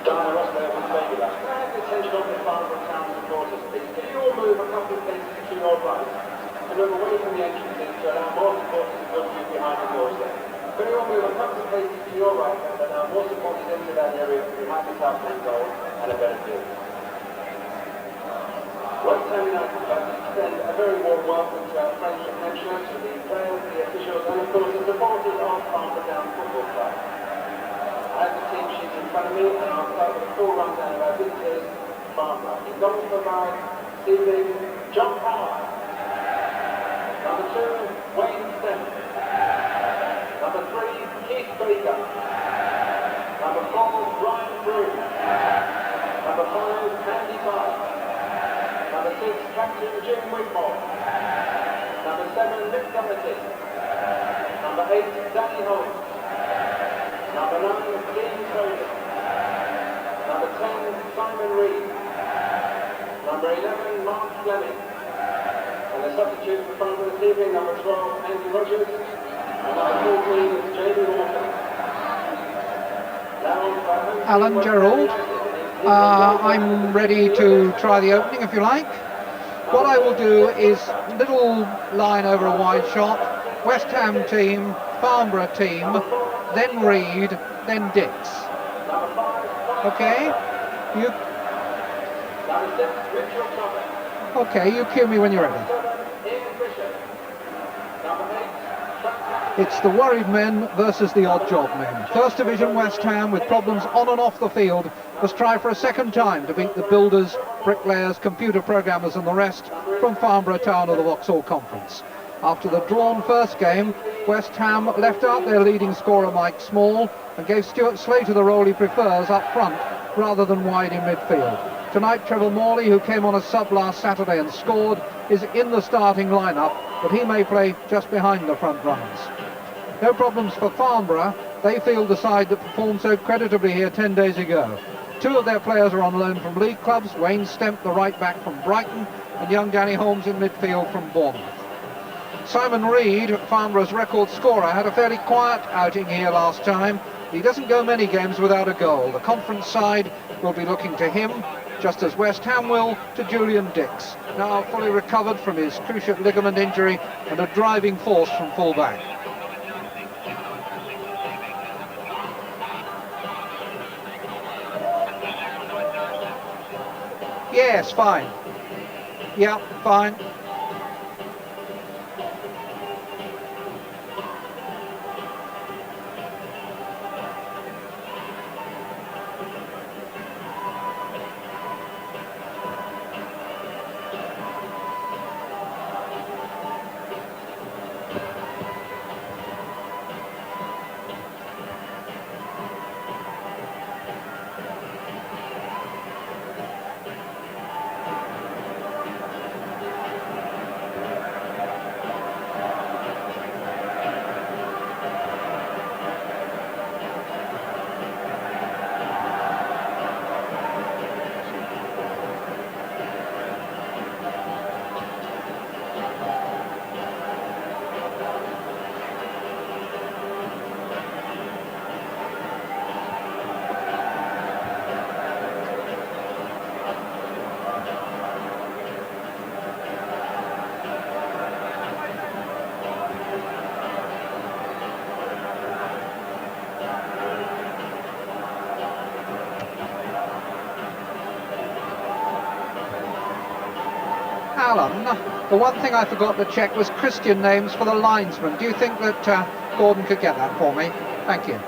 Diana Ross there with baby last. Can I have the attention of the Farnborough Town supporters, please? Can you all move a couple of paces to your right and move away from the entrances to allow more supporters to come to you behind the doors there? Can you all move a couple of paces to your right and allow more supporters into that area behind the South End goal and a better view? West Ham United would like to extend a very warm welcome to our friends and pensioners, to the players, the officials and of course the supporters of Farnborough Town Football Club. I have the team sheet in front of me and I'll start with a full rundown of our visitors, Farnborough. In goal for by evening, John Power. Number 2, Wayne Stemmer. Number 3, Keith Baker. Number 4, Brian Broom. Number 5, Andy Barr. Number 6, Captain Jim Whitmore. Number 7, Nick Doherty. Number 8, Danny Holmes. Number 9, Dean Cody. Number 10, Simon Reed. Number 11, Mark Fleming. And the substitutes for Farnborough this evening, number 12, Andy Rogers. And number 14 is Jamie Walker. Alan, Gerald, I'm ready to try the opening if you like. What I will do is little line over a wide shot, West Ham team, Farnborough team, then Reed, then Dix. Okay? You cue me when you're ready. It's the worried men versus the odd job men. First Division West Ham, with problems on and off the field, must try for a second time to beat the builders, bricklayers, computer programmers and the rest from Farnborough Town of the Vauxhall Conference. After the drawn first game, West Ham left out their leading scorer Mike Small and gave Stuart Slater the role he prefers up front rather than wide in midfield. Tonight Trevor Morley, who came on a sub last Saturday and scored, is in the starting lineup, but he may play just behind the front runners. No problems for Farnborough. They field the side that performed so creditably here 10 days ago. 2 of their players are on loan from league clubs, Wayne Stemp, the right back from Brighton, and young Danny Holmes in midfield from Bournemouth. Simon Reed, Farnborough's record scorer, had a fairly quiet outing here last time. He doesn't go many games without a goal. The conference side will be looking to him, just as West Ham will to Julian Dix, now fully recovered from his cruciate ligament injury and a driving force from full back. Yes, fine. Yeah, fine. Alan, the one thing I forgot to check was Christian names for the linesmen. Do you think that Gordon could get that for me? Thank you.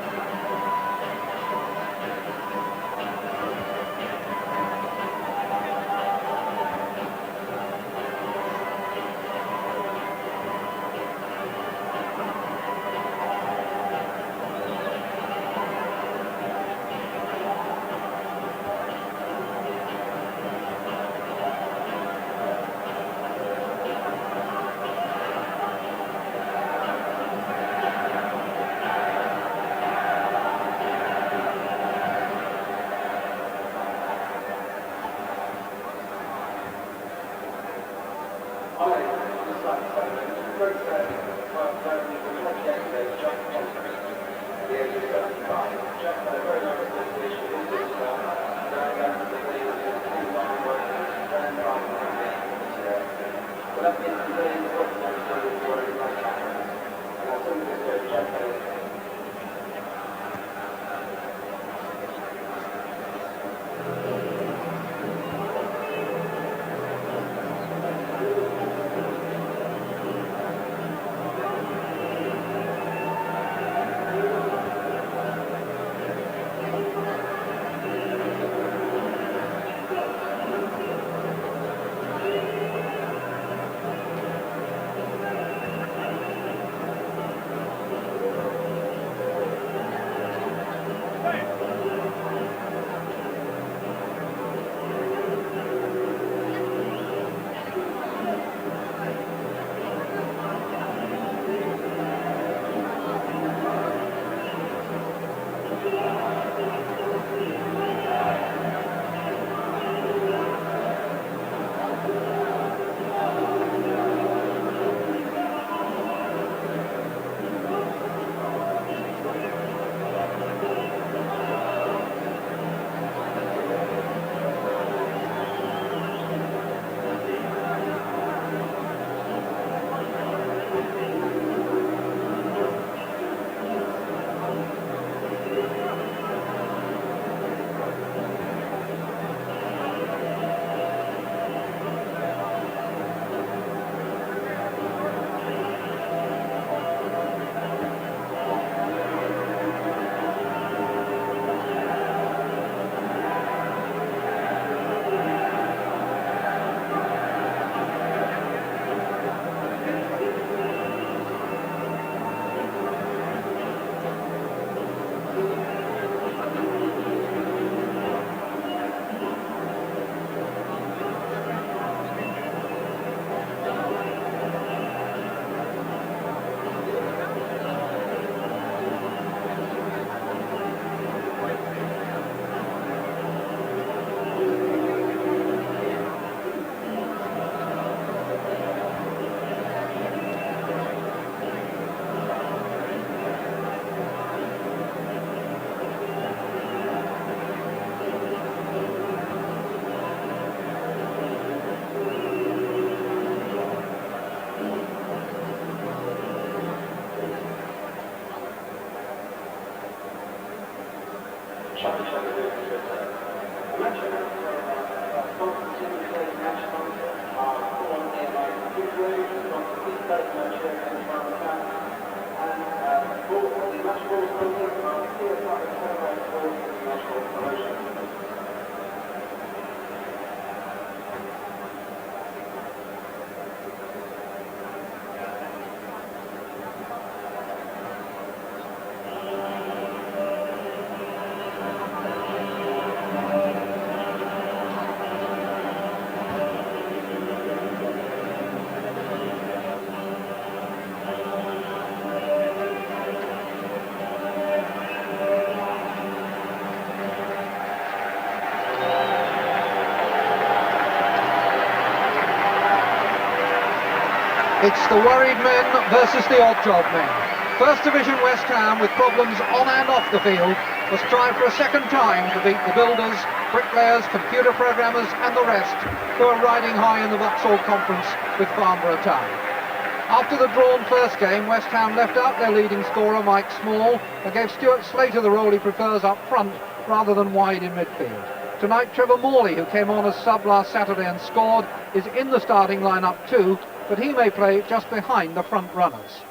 It's the worried men versus the odd job men. First Division West Ham, with problems on and off the field, must try for a second time to beat the builders, bricklayers, computer programmers and the rest who are riding high in the Vauxhall Conference with Farnborough Town. After the drawn first game, West Ham left out their leading scorer Mike Small and gave Stuart Slater the role he prefers up front rather than wide in midfield. Tonight Trevor Morley, who came on as sub last Saturday and scored, is in the starting lineup too, but he may play just behind the front runners.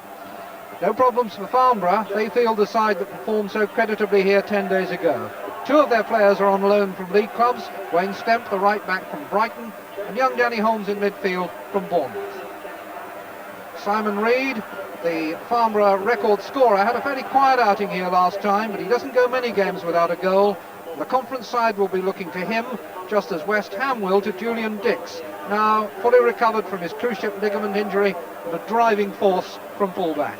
No problems for Farnborough. They field the side that performed so creditably here 10 days ago. Two of their players are on loan from league clubs, Wayne Stemp, the right back from Brighton, and young Danny Holmes in midfield from Bournemouth. Simon Reed, the Farnborough record scorer, had a fairly quiet outing here last time, but he doesn't go many games without a goal. The conference side will be looking to him, just as West Ham will to Julian Dix, now fully recovered from his cruciate ligament injury and a driving force from full-back.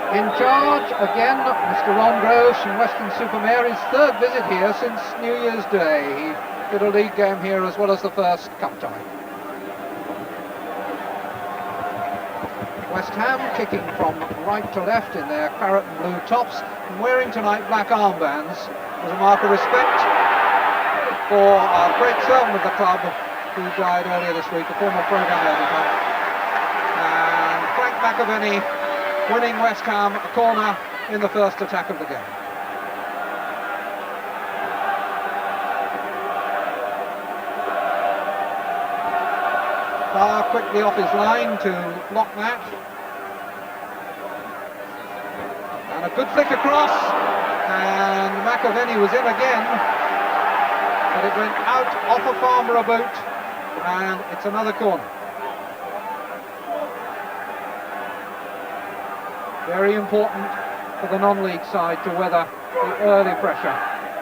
In charge again, Mr. Ron Gross from Weston-super-Mare, his third visit here since New Year's Day. He did a league game here as well as the first cup tie. West Ham kicking from right to left in their claret and blue tops and wearing tonight black armbands as a mark of respect for a great servant of the club who died earlier this week, a former programme editor. And Frank McAvenny winning West Ham a corner in the first attack of the game. Carr quickly off his line to block that. And a good flick across, and McAvenny was in again, but it went out off a Farnborough boot, and it's another corner. Very important for the non-league side to weather the early pressure,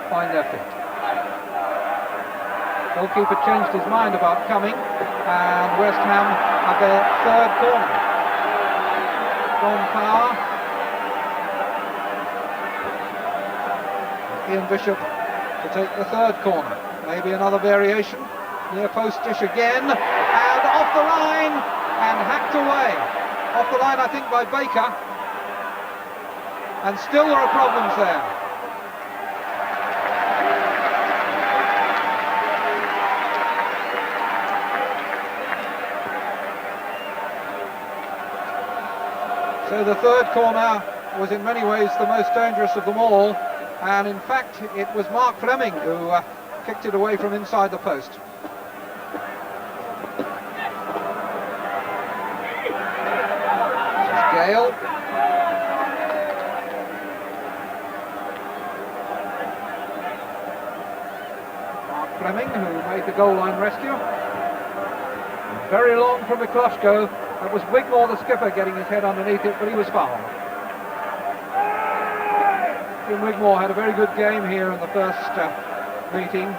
find their feet. Goalkeeper changed his mind about coming, and West Ham have their third corner. John Carr, Ian Bishop to take the third corner. Maybe another variation. Near post dish again, and off the line, and hacked away. Off the line, I think, by Baker. And still there are problems there. So the third corner was in many ways the most dangerous of them all, and in fact it was Mark Fleming who kicked it away from inside the post. This is Gale. Mark Fleming, who made the goal line rescue. Very long from Mikloshko. That was Wigmore, the skipper, getting his head underneath it, but he was fouled. Jim Wigmore had a very good game here in the first meeting.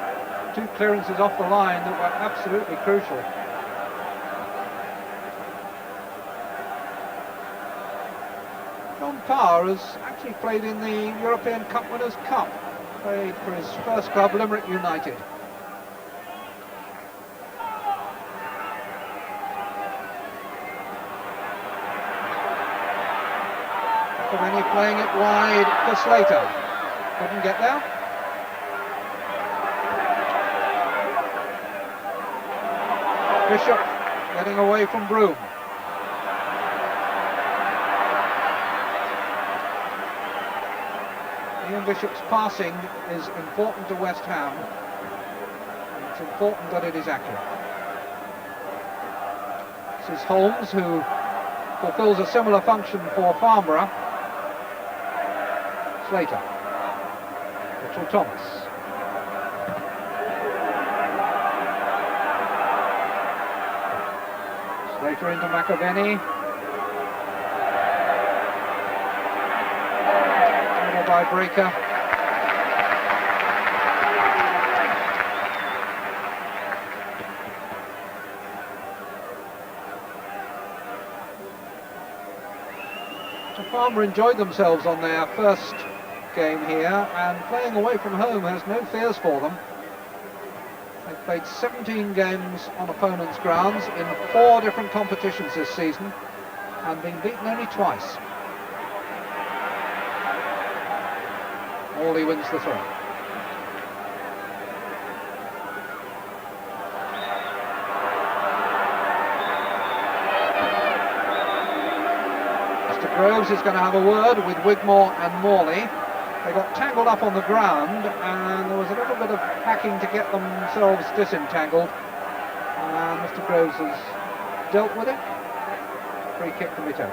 2 clearances off the line that were absolutely crucial. John Carr has actually played in the European Cup Winners' Cup. Played for his first club, Limerick United. Cavani playing it wide for Slater. Couldn't get there. Bishop getting away from Broome. Ian Bishop's passing is important to West Ham. And it's important that it is accurate. This is Holmes, who fulfills a similar function for Farnborough. Slater. Mitchell Thomas. Slater into McAvenny. Middle by Breaker. Farnborough enjoyed themselves on their first game here, and playing away from home has no fears for them. They've played 17 games on opponents' grounds in 4 different competitions this season and been beaten only twice. Morley wins the throw. Groves is going to have a word with Wigmore and Morley. They got tangled up on the ground, and there was a little bit of hacking to get themselves disentangled. And Mr. Groves has dealt with it. Free kick to Mito.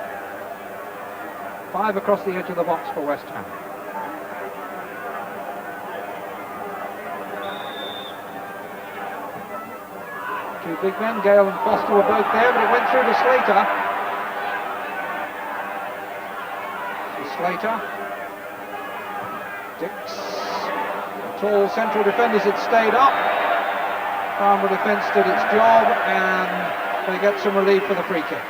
5 across the edge of the box for West Ham. Two big men, Gale and Foster, were both there, but it went through to Slater. Slater. Dix. The tall central defenders had stayed up. Farnborough defence did its job, and they get some relief for the free kick.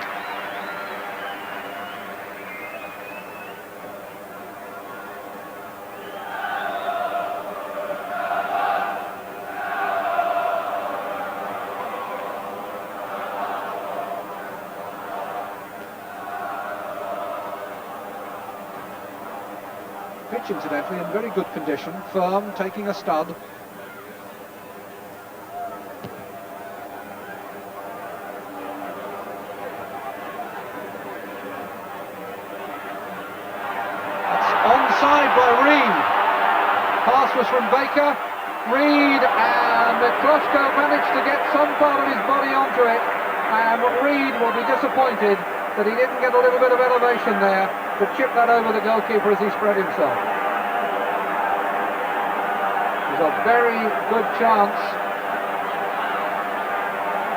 Pitch, incidentally, in very good condition, firm, taking a stud. That's onside by Reed. Pass was from Baker. Reed and McCluskey managed to get some part of his body onto it, and Reed will be disappointed that he didn't get a little bit of elevation there to chip that over the goalkeeper as he spread himself. It was a very good chance,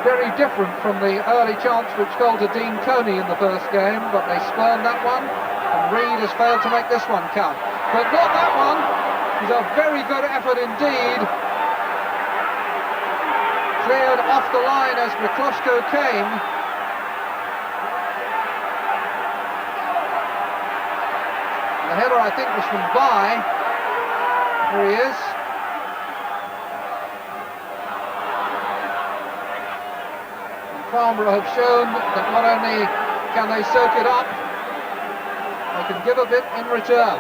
very different from the early chance which fell to Dean Coney in the first game, but they spurned that one, and Reed has failed to make this one count. But not that one. It's a very good effort indeed. Cleared off the line as McCluskey came. The header, I think, was from By. Here he is. And Farnborough have shown that not only can they soak it up, they can give a bit in return.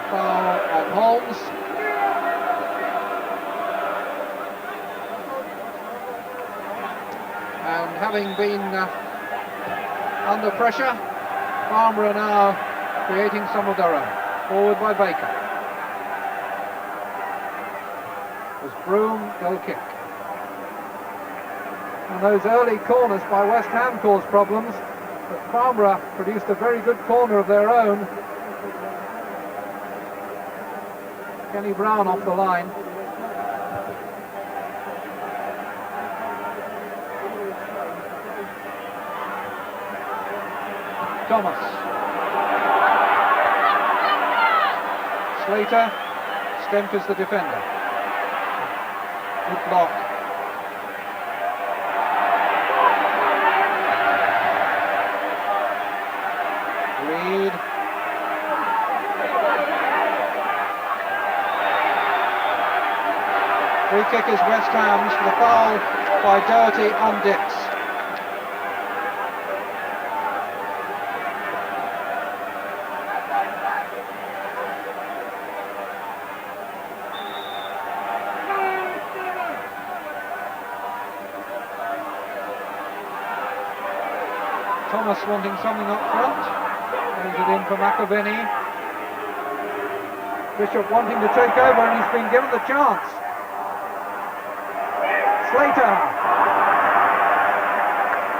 Foul on Holmes. And having been under pressure, Farnborough now creating some of their own. Forward by Baker. It was Broom, goal kick. And those early corners by West Ham caused problems, but Farnborough produced a very good corner of their own. Kenny Brown off the line. Thomas. Slater. Stemp is the defender. Good block. Reed. Free kick is West Ham's for the foul by Doherty on Dix. Thomas wanting something up front. Brings it in for McAvenny. Bishop wanting to take over, and he's been given the chance.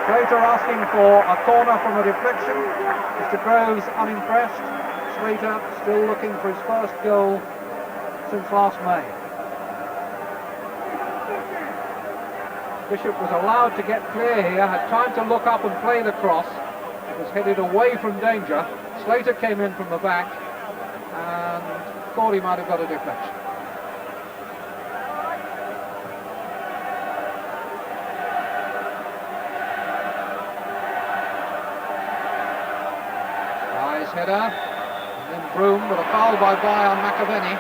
Slater asking for a corner from a deflection. Mr. Groves unimpressed. Slater still looking for his first goal since last May. Bishop was allowed to get clear here, had time to look up and play the cross. It was headed away from danger. Slater came in from the back and thought he might have got a deflection. Header, and then Broom, but a foul by on McAvenny.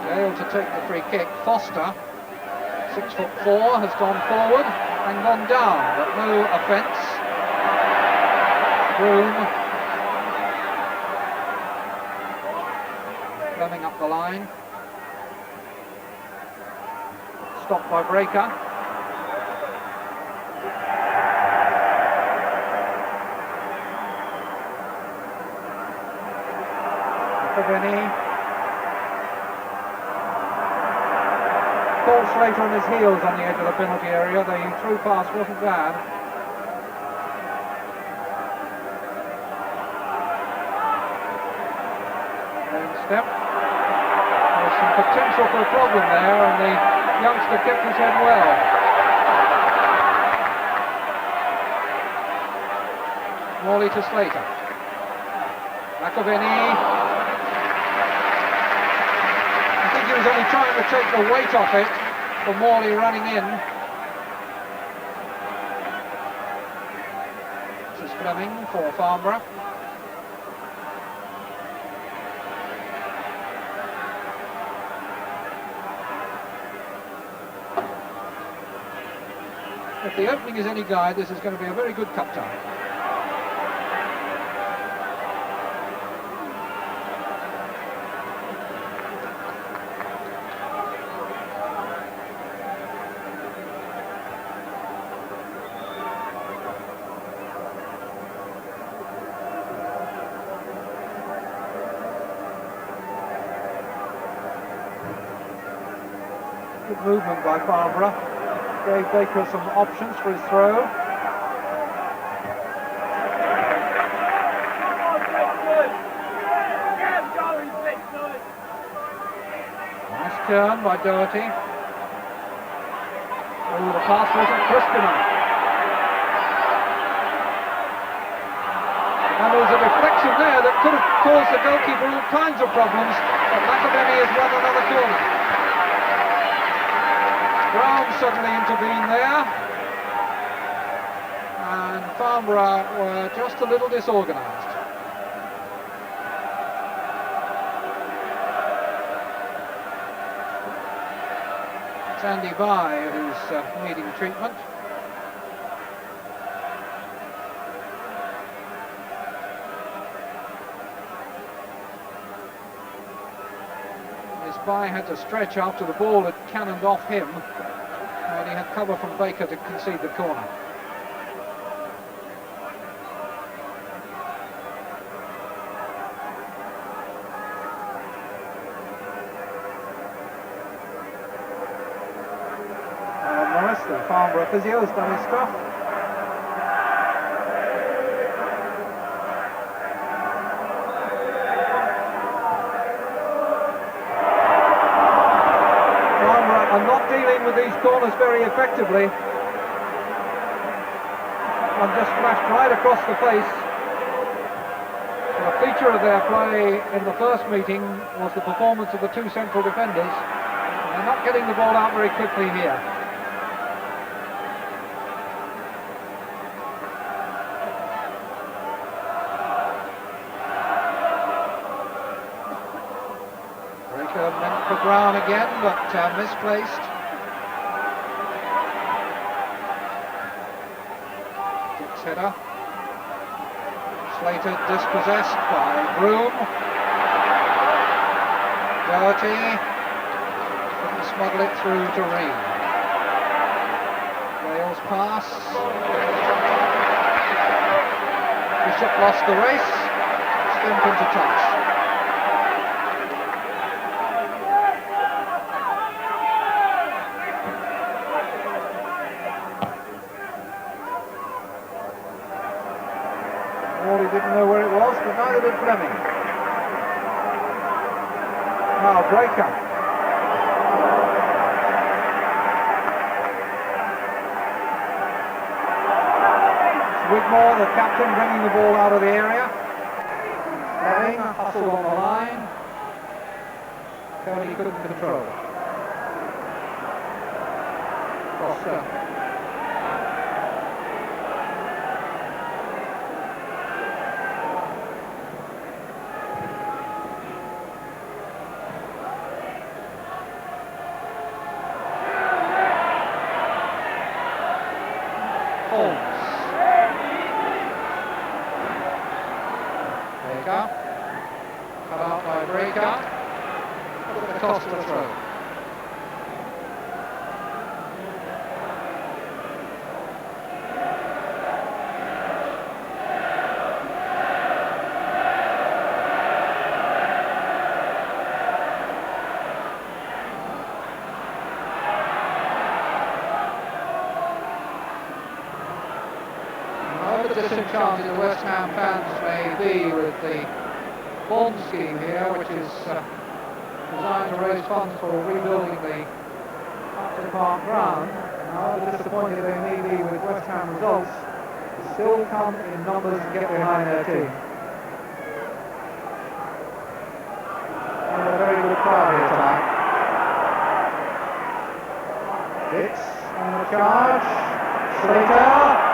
Gale to take the free kick. Foster, 6'4", has gone forward and gone down, but no offence. Broom. Coming up the line. Stopped by Breaker. McAvenny. Paul Slater on his heels on the edge of the penalty area. The through pass wasn't bad. Step. There's some potential for a problem there, and the youngster kept his head well. Morley to Slater. McAvenny. I think he was only trying to take the weight off it for Morley running in. This is Fleming for Farnborough. If the opening is any guide, this is going to be a very good cup tie. Good movement by Farnborough. Gave Baker some options for his throw. Nice turn by Doherty. Oh, the pass wasn't crisp enough. And there was a deflection there that could have caused the goalkeeper all kinds of problems, but McAvenny has won another corner. Brown suddenly intervened there, and Farnborough were just a little disorganised. It's Andy Bye who's needing treatment. Bye had to stretch after the ball had cannoned off him, and he had cover from Baker to concede the corner. Morris, the Farnborough physio, has done his stuff. Are not dealing with these corners very effectively. One just flashed right across the face. A feature of their play in the first meeting was the performance of the two central defenders. And they're not getting the ball out very quickly here. Meant for Brown again, but misplaced. Dick's header. Slater dispossessed by Broom. Doherty couldn't smuggle it through to Reed. Wales pass. Bishop lost the race. Stimp into touch. He didn't know where it was, but neither did Fleming. Now Breaker. It's Wigmore, the captain, bringing the ball out of the area. Fleming hustled on the line. Tony couldn't control. Foster. Baker, cut out by Breaker, at the cost of a throw. Disenchanted the West Ham fans may be with the bond scheme here, which is designed to raise funds for rebuilding the Upton Park ground. However disappointed they may be with West Ham results, they still come in numbers and get behind their team. And a very good crowd here tonight. Dix on the charge. Slater.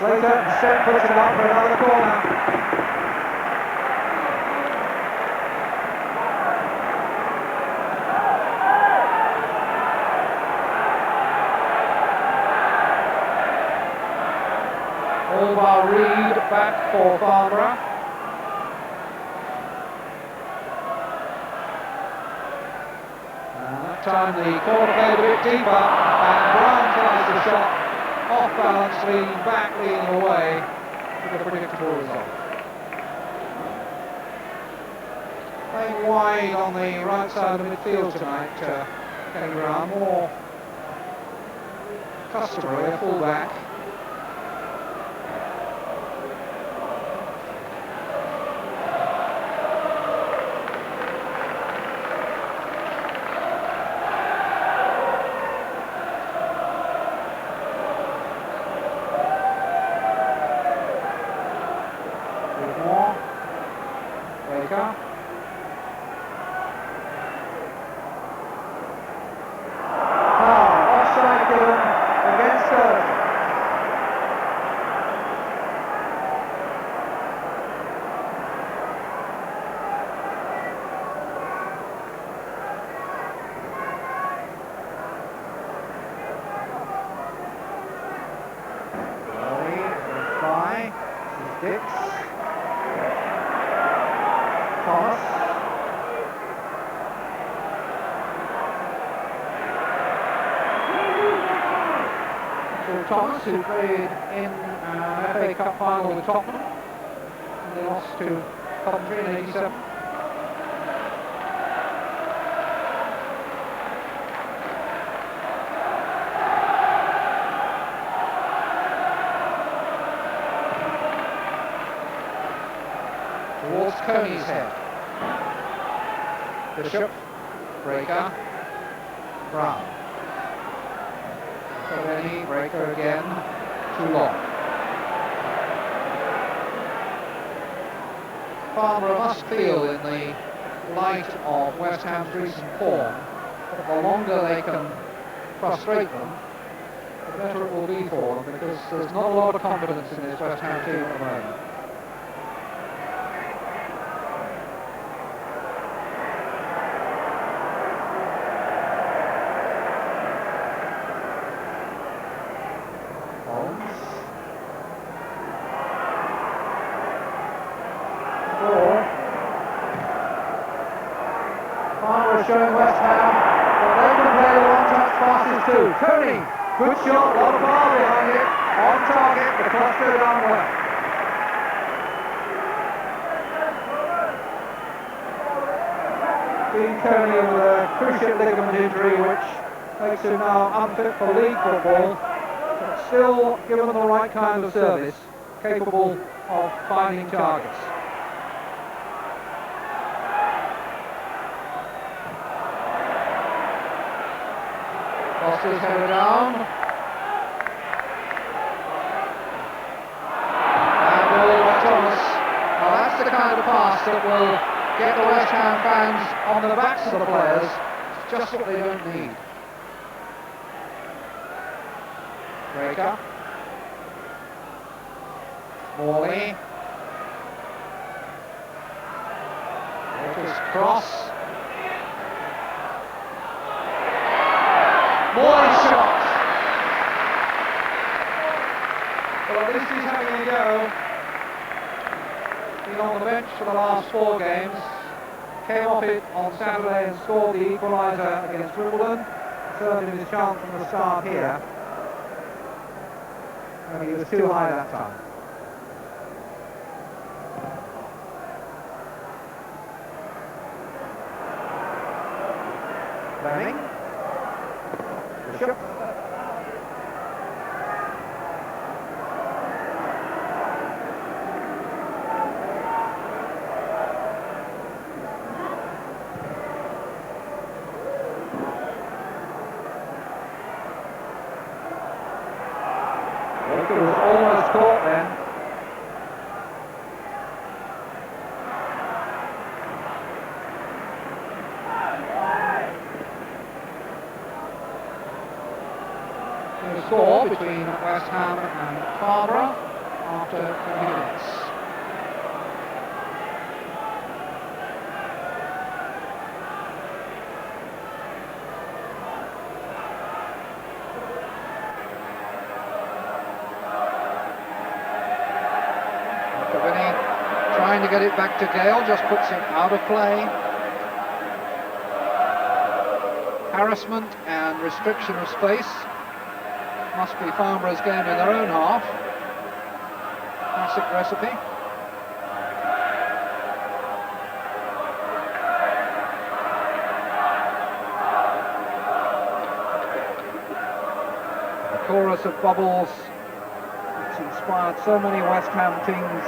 Slater and puts it out for another corner. Over Reed back for Farnborough. And that time the corner played a bit deeper, and Brown tries the shot, off balance, leaning back, leaning away, with a predictable result. Playing wide on the right side of midfield tonight, Kenny Brown, more customary, a full-back. Thomas, who played in an FA Cup final with Tottenham, and they lost to Coventry in '87. Towards Coney's head. Bishop, Breaker, Brown. Any Breaker again, too long. Farnborough must feel, in the light of West Ham's recent form, that the longer they can frustrate them, the better it will be for them, because there's not a lot of confidence in this West Ham team at the moment. Showing West Ham that they can play the one-touch passes too. Coney, good shot, a lot of power behind it, on target, the cross go down well. Dean Coney with a cruciate ligament injury which makes him now unfit for league football, but still, given the right kind of service, capable of finding targets. Foster's headed down. And ball by Thomas. Now that's the kind of pass that will get the West Ham fans on the backs of the players. It's just what they don't need. Breaker. Morley. Breaker's cross. Morley's shot. Well, at least he's having a go. Been on the bench for the last 4 games. Came off it on Saturday and scored the equaliser against Wimbledon. Served him his chance from the start here. And he was too high that time. Fleming. Bishop. It was almost caught then. The score between West Ham and Farnborough after 20 minutes. McAvenny trying to get it back to Gale, just puts it out of play. Harassment and restriction of space must be Farnborough's game in their own half. Classic recipe. The chorus of bubbles that's inspired so many West Ham teams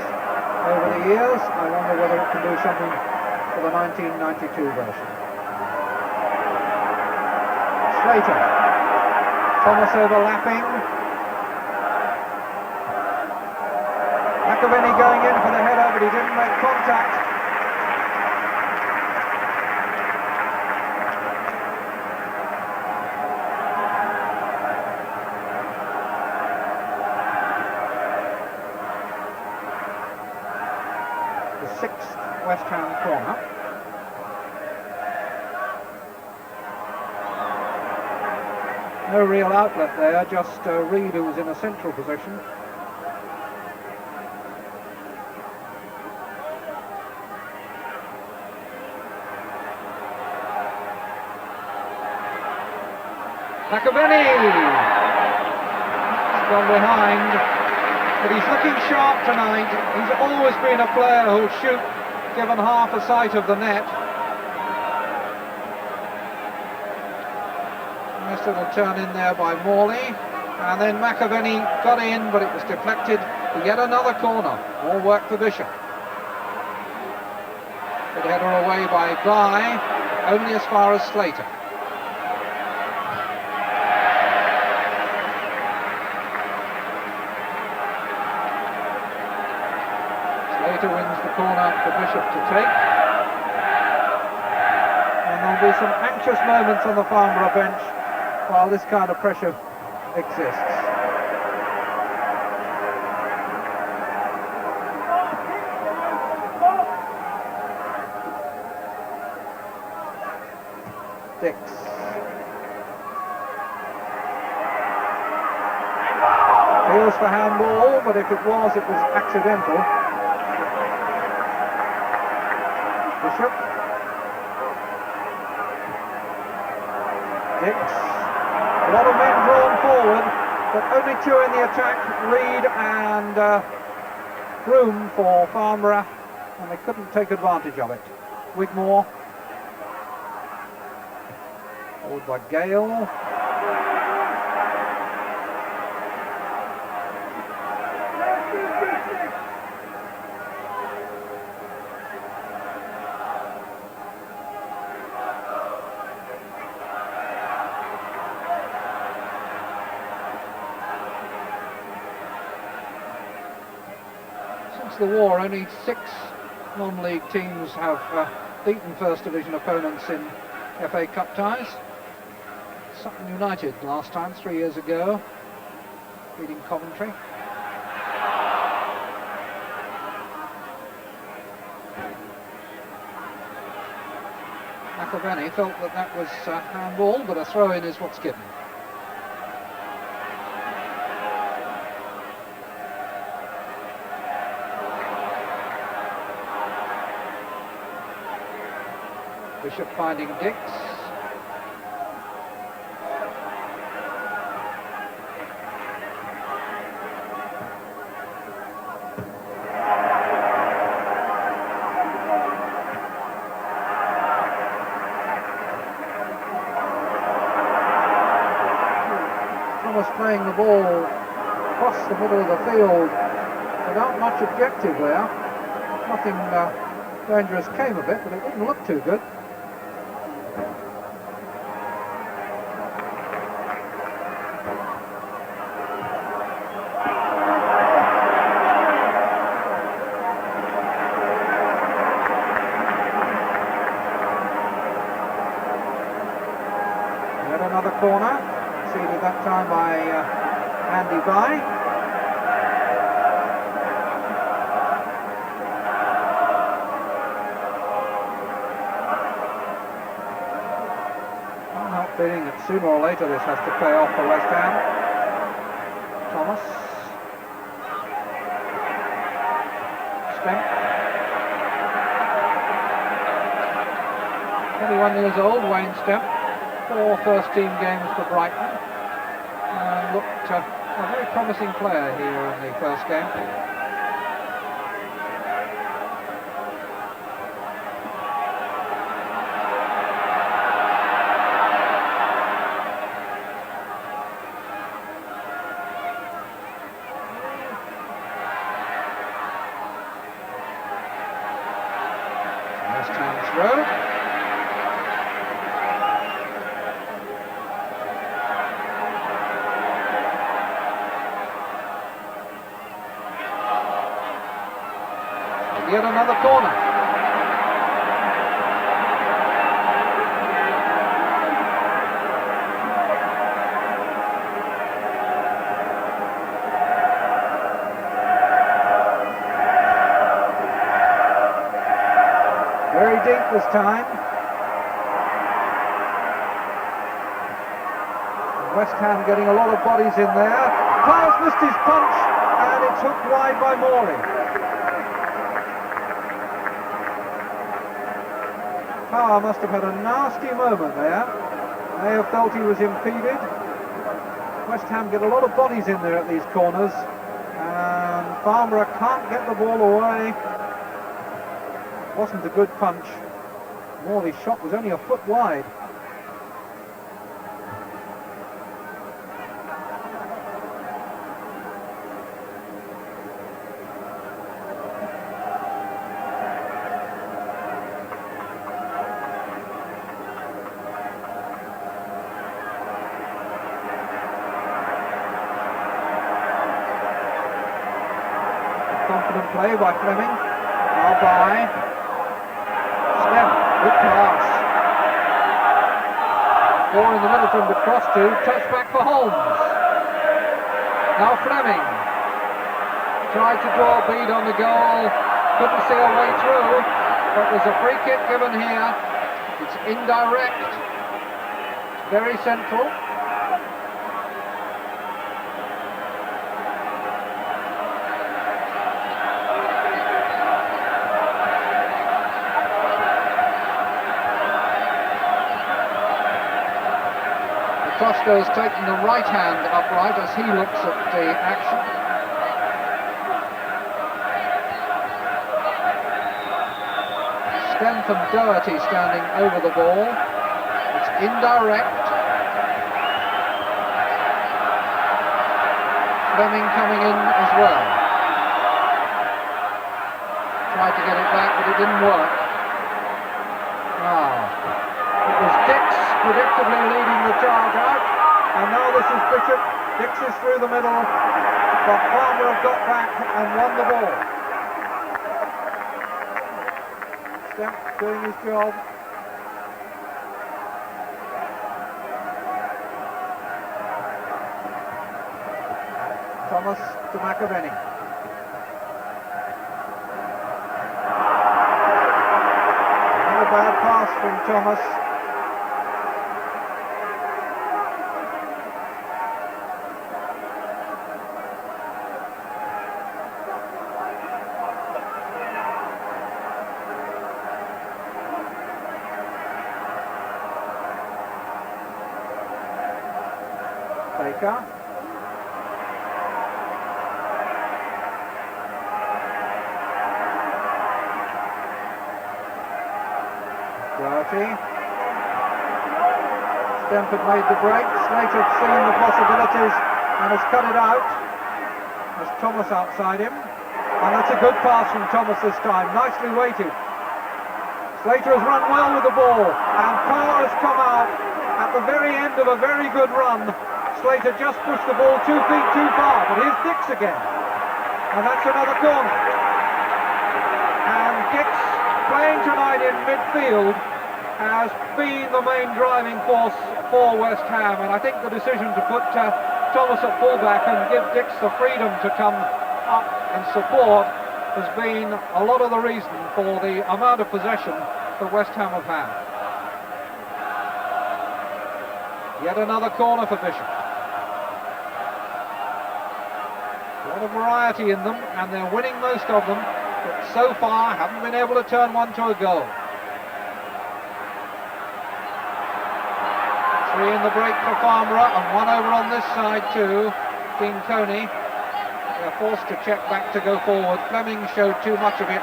over the years. I wonder whether it can do something for the 1992 version. Slater. Thomas overlapping. McAvenny going in for the header, but he didn't make contact. The 6th West Ham corner. No real outlet there, just Reed, who was in a central position. McAvenny! He's gone behind, but he's looking sharp tonight. He's always been a player who'll shoot given half a sight of the net. Nice little turn in there by Morley, and then McAvenny got in, but it was deflected to yet another corner. More work for Bishop. Good header away by Guy, only as far as Slater. Slater wins the corner for Bishop to take. And there'll be some anxious moments on the Farnborough bench while this kind of pressure exists. Dix. Feels for handball, but if it was accidental. Bishop. Dix. A lot of men drawn forward, but only 2 in the attack, Reed and Broom for Farnborough, and they couldn't take advantage of it. Wigmore. Forward by Gale. Since the war, only 6 non-league teams have beaten First Division opponents in FA Cup ties. Sutton United last time, 3 years ago, beating Coventry. McAvenny felt that was handball, but a throw-in is what's given. Bishop finding Dix. Thomas playing the ball across the middle of the field without much objective there. Nothing dangerous came of it, but it didn't look too good. Another corner, seeded that time by Andy Bye. Can't help feeling that sooner or later this has to pay off for West Ham. Thomas. Stemp. 21 years old, Wayne Stemp. 4 first-team games for Brighton. And looked a very promising player here in the first game. West Ham's throw. Yet another corner. Very deep this time. West Ham getting a lot of bodies in there. Powers missed his punch and it's hooked wide by Morley. Power must have had a nasty moment there. May have felt he was impeded. West Ham get a lot of bodies in there at these corners, and Farnborough can't get the ball away. Wasn't a good punch. Morley's shot was only a foot wide. Confident play by Fleming. Now by Stemp. Good pass. 4 in the middle from the cross to touch back for Holmes. Now Fleming tried to draw a bead on the goal. Couldn't see a way through. But there's a free kick given here. It's indirect. Very central. Costa's taking the right hand upright as he looks at the action. Stemp and Doherty standing over the ball. It's indirect. Fleming coming in as well. Tried to get it back, but it didn't work. It was Dix predictably leading the charge out, and now this is Bishop. Dix is through the middle, but Farmer have got back and won the ball. Stemp doing his job. Thomas to McAvenny. Not a bad pass from Thomas. Baker. Doherty. Stemp had made the break. Slater had seen the possibilities and has cut it out. There's Thomas outside him. And that's a good pass from Thomas this time. Nicely weighted. Slater has run well with the ball. And Power has come out at the very end of a very good run. Slater just pushed the ball 2 feet too far, but here's Dix again. And that's another corner. And Dix, playing tonight in midfield, has been the main driving force for West Ham. And I think the decision to put Thomas at fullback and give Dix the freedom to come up and support has been a lot of the reason for the amount of possession that West Ham have had. Yet another corner for Bishop. A lot of variety in them, and they're winning most of them. but so far haven't been able to turn one to a goal. 3 in the break for Farnborough, and 1 over on this side too. Dean Coney. They're forced to check back to go forward. Fleming showed too much of it.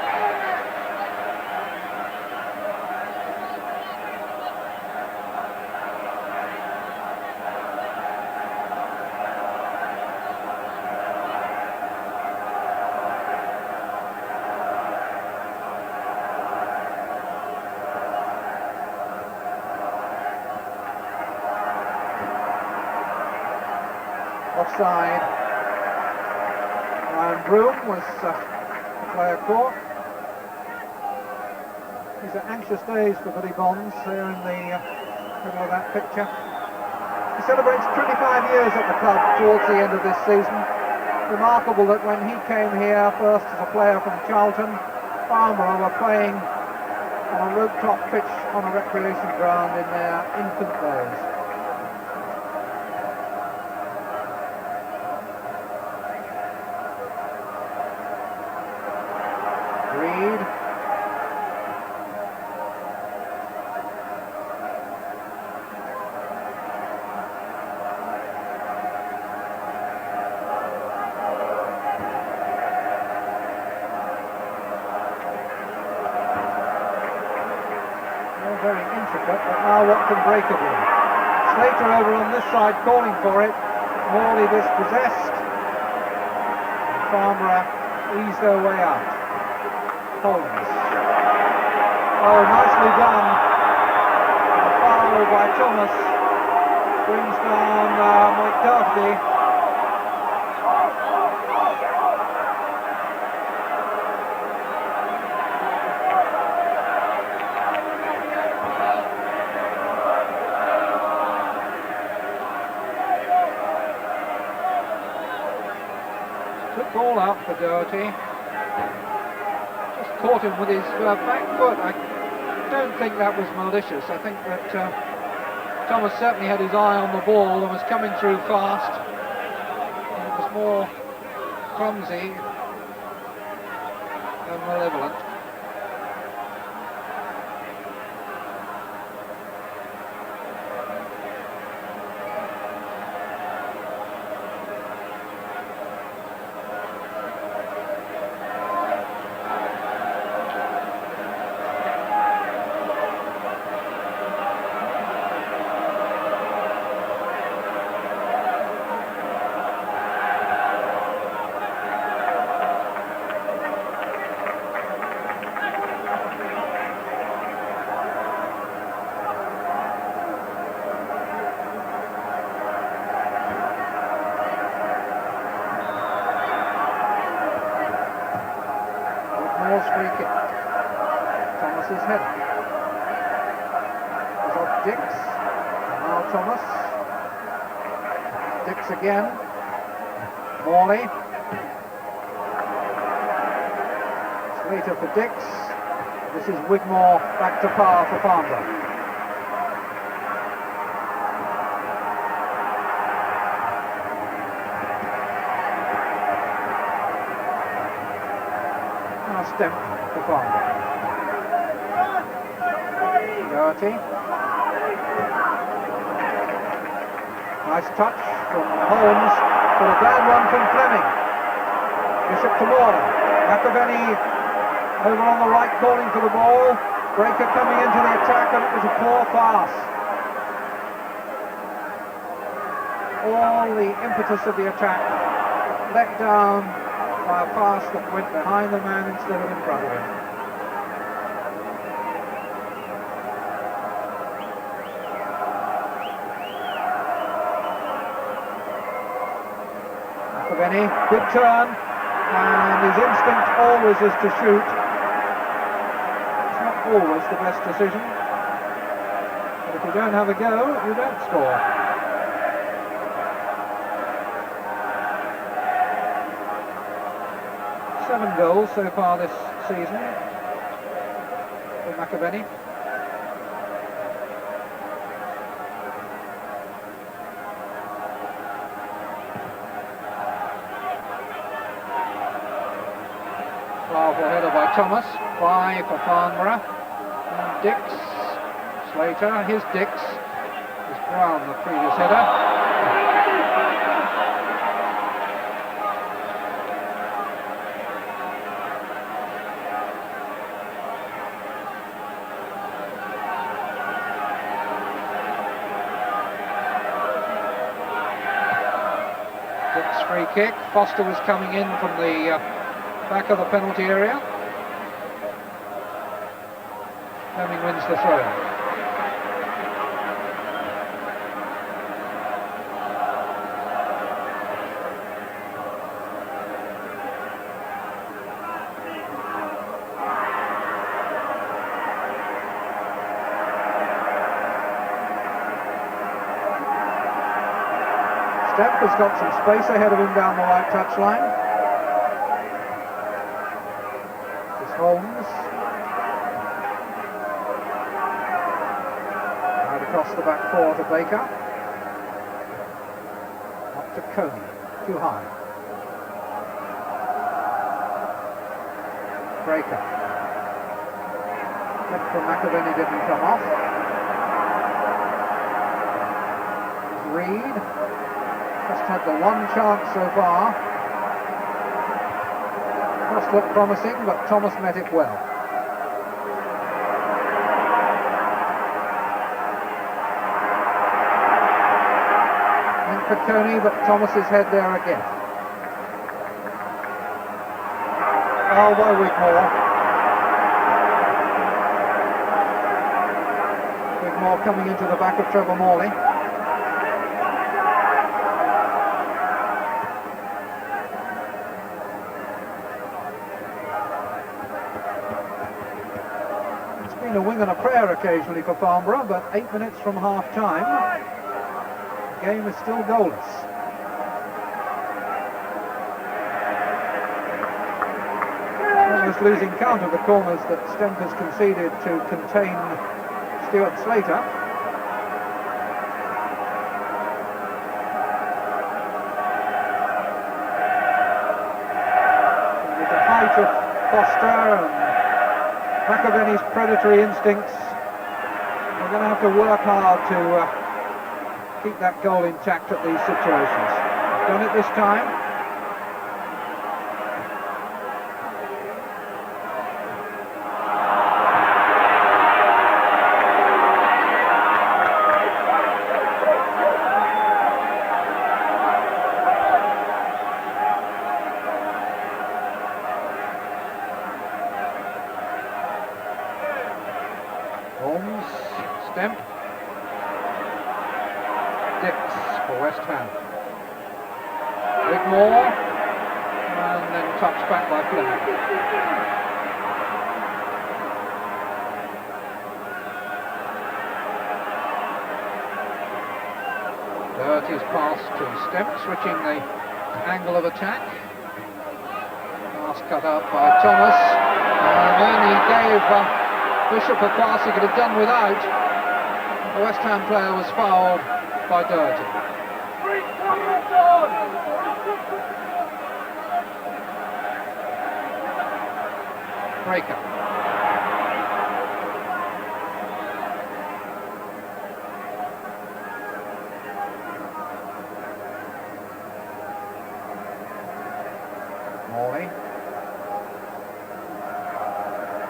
Offside. Ryan Broom was the player caught. These are anxious days for Billy Bonds there in the middle of that picture. He celebrates 25 years at the club towards the end of this season. Remarkable that when he came here first as a player from Charlton, Farnborough were playing on a rope-top pitch on a recreation ground in their infant days. Reed. Very intricate, but now what can break it in? Slater over on this side calling for it. Morley dispossessed. Farnborough ease their way out. Holmes. Oh, nicely done. Foul by Thomas. Brings down McDuffie. Took all out for Doherty. Just caught him with his back foot. I don't think that was malicious. I think that Thomas certainly had his eye on the ball and was coming through fast. And it was more clumsy than malevolent. Free kick. Thomas's header. It's off Dix. Now Thomas. Dix again. Morley. Slater for Dix. This is Wigmore back to par for Farnborough. Stem for Farnborough. Doherty. Nice touch from Holmes, but a bad one from Fleming. Bishop to Warner. McAvenny over on the right calling for the ball. Breaker coming into the attack, and it was a poor pass. All the impetus of the attack let down by a pass that went behind the man instead of in front of him. McAvenny, good turn, and his instinct always is to shoot. It's not always the best decision, but if you don't have a go, you don't score. Seven goals so far this season for McAvenny. Powerful header by Thomas. 5 for Farnborough. And Dix. Slater. Here's Dix. It's Brown, the previous header. Free kick. Foster was coming in from the back of the penalty area. Fleming wins the throw. Step has got some space ahead of him down the right touchline. This is Holmes. Right across the back 4 to Baker. Up to Coney. Too high. Breaker. Left from McAvenny didn't come off. Reed. Just had the one chance so far. Must look promising, but Thomas met it well. In for Coney, but Thomas's head there again. Oh, by Wigmore. Wigmore coming into the back of Trevor Morley. A wing and a prayer occasionally for Farnborough, but 8 minutes from half-time, the game is still goalless. Almost losing count of the corners that Stemp has conceded to contain Stuart Slater. And with the height of Foster and McAvenny's predatory instincts, we're going to have to work hard to keep that goal intact at these situations. We've done it this time. Holmes, Stemp, Dix for West Ham. Wigmore, and then touched back by Fleming. Doherty's pass to Stemp, switching the angle of attack. Pass cut out by Thomas, and then he gave Bishop a pass he could have done without. The West Ham player was fouled by Doherty. Breaker. Morley.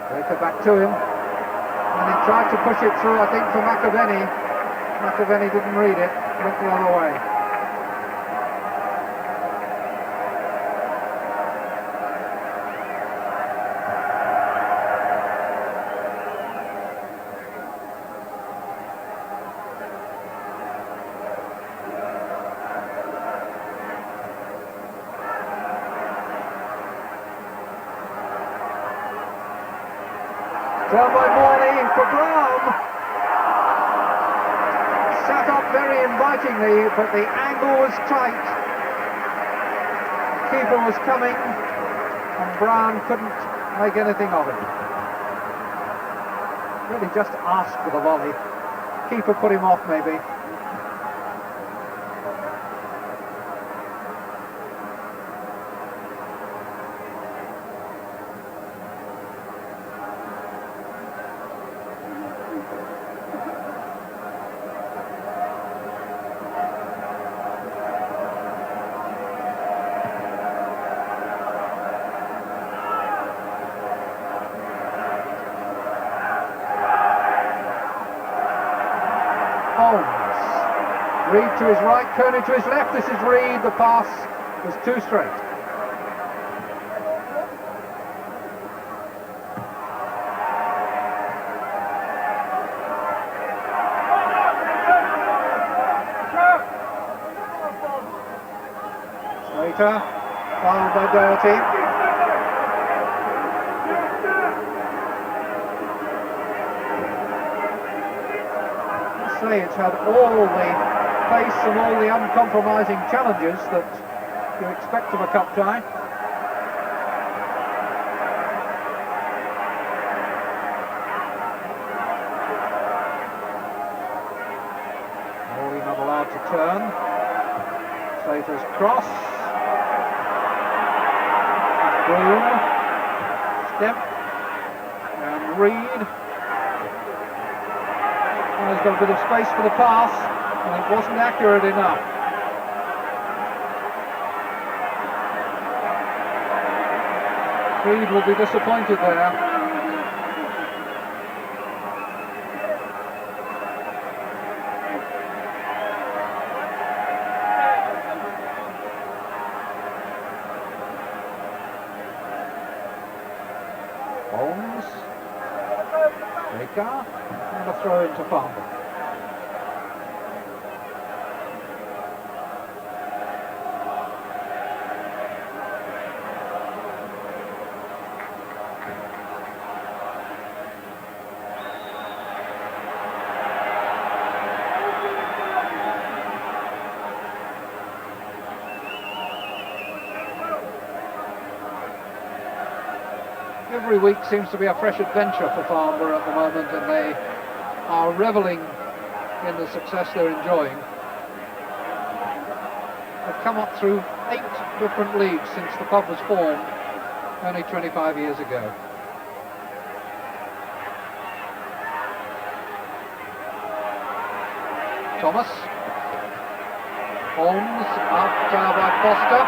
Breaker back to him. And he tried to push it through, I think, for McAvenny. McAvenny didn't read it, went the other way. Down by Morley for Brown. Sat up very invitingly, but the angle was tight. The keeper was coming, and Brown couldn't make anything of it. Really just asked for the volley. Keeper put him off, maybe. Reed to his right, Kearney to his left. This is Reed. The pass was too straight. Slater, fouled by Doherty. It's had all the pace and all the uncompromising challenges that you expect of a cup tie. Morley not allowed to turn. Slater's cross. Broom. Step. And Reed. He's got a bit of space for the pass, and it wasn't accurate enough. Reed will be disappointed there. Holmes. Baker. And a throw into Farnborough. Every week seems to be a fresh adventure for Farnborough at the moment, and they are revelling in the success they're enjoying. They've come up through 8 different leagues since the club was formed only 25 years ago. Thomas. Holmes up by Foster.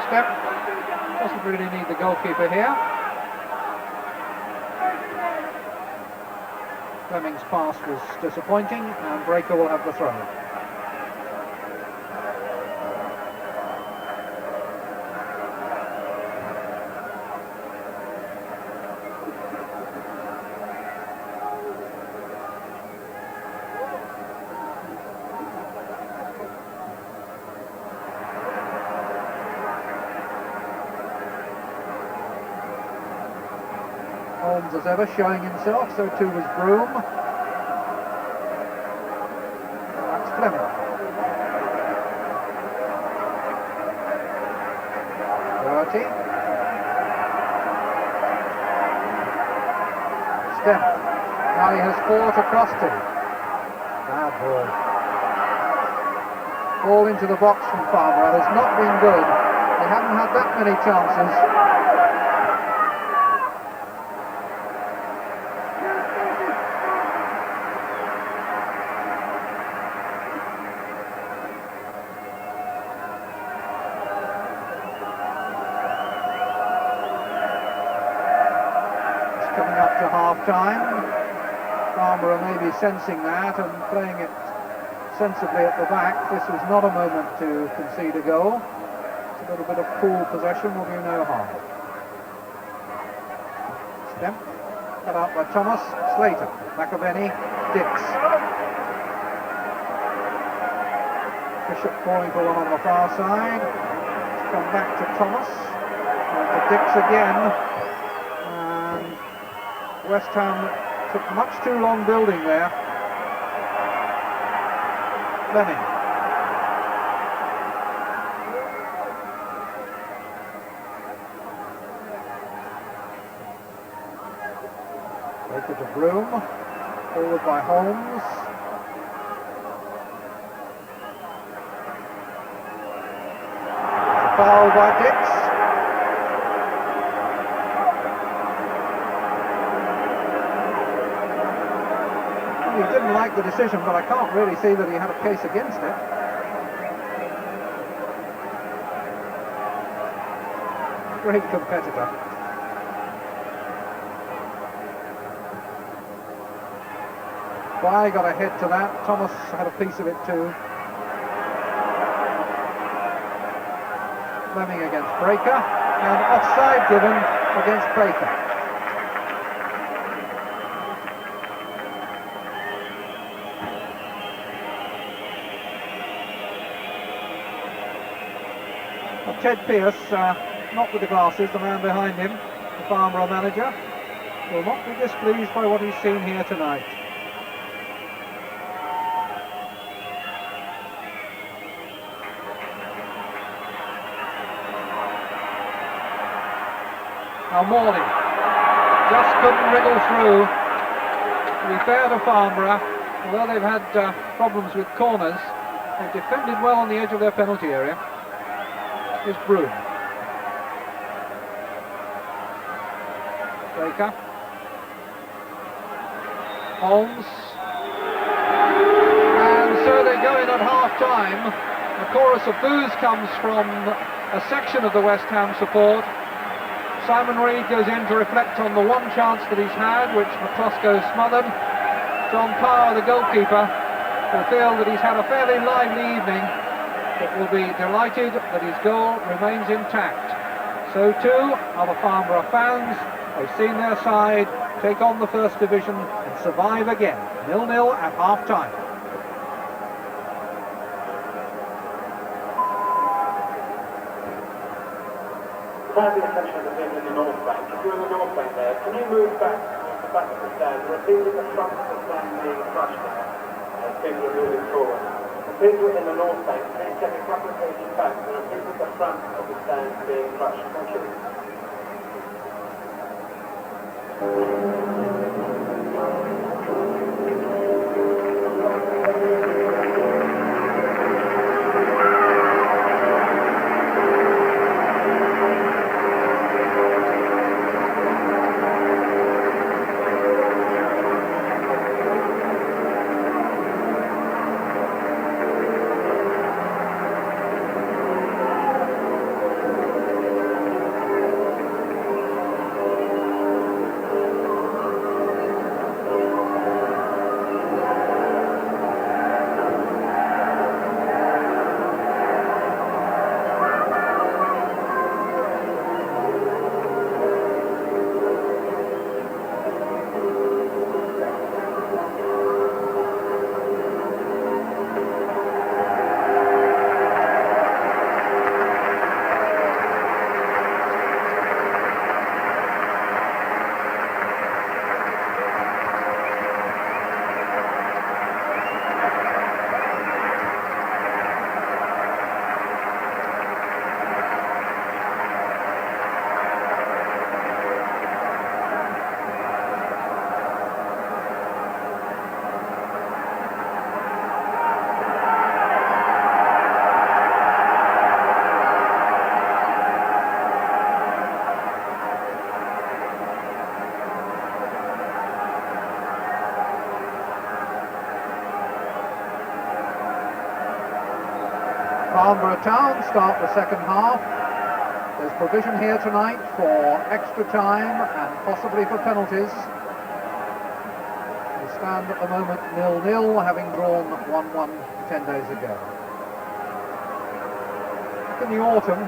Step. Doesn't really need the goalkeeper here. Fleming's pass was disappointing, and Breaker will have the throw. Holmes as ever showing himself, so too was Broom. That's Fleming. Doherty. Step. Now he has 4 to cross to. Bad ball. Ball into the box from Farnborough has not been good. They haven't had that many chances. Coming up to half-time. Farnborough may be sensing that and playing it sensibly at the back. This was not a moment to concede a goal. A little bit of cool possession will do no harm. Stemp, cut out by Thomas. Slater, McAvenny, Dix. Bishop calling for one on the far side. Let's come back to Thomas. And to Dix again. West Ham took much too long building there. Fleming. Baker to Broom. Forward by Holmes. A foul by Dix. He didn't like the decision, but I can't really see that he had a case against it. Great competitor. By got a head to that. Thomas had a piece of it too. Fleming against Breaker, and offside given against Baker. Well, Ted Pearce, not with the glasses, the man behind him, the Farnborough manager, will not be displeased by what he's seen here tonight. Now Morley just couldn't wriggle through. To be fair to Farnborough, although they've had problems with corners, they've defended well on the edge of their penalty area. Here's Broom. Baker. Holmes. And so they go in at half-time. A chorus of boos comes from a section of the West Ham support. Simon Reid goes in to reflect on the one chance that he's had, which McCluskey smothered. John Power, the goalkeeper, will feel that he's had a fairly lively evening, but will be delighted that his goal remains intact. So too are the Farnborough fans. They've seen their side take on the First Division and survive again. 0-0 at half-time. Now the attention of the people in the North Bank. If you're in the North Bank there, can you move back towards the back of the stand? There are people at the front of the stand being crushed there as people are moving forward. The people in the North Bank, please take a couple of pages back. There are people at the front of the stand being crushed. Thank you. Farnborough Town start the second half. There's provision here tonight for extra time and possibly for penalties. We stand at the moment 0-0, having drawn 1-1 10 days ago. In the autumn,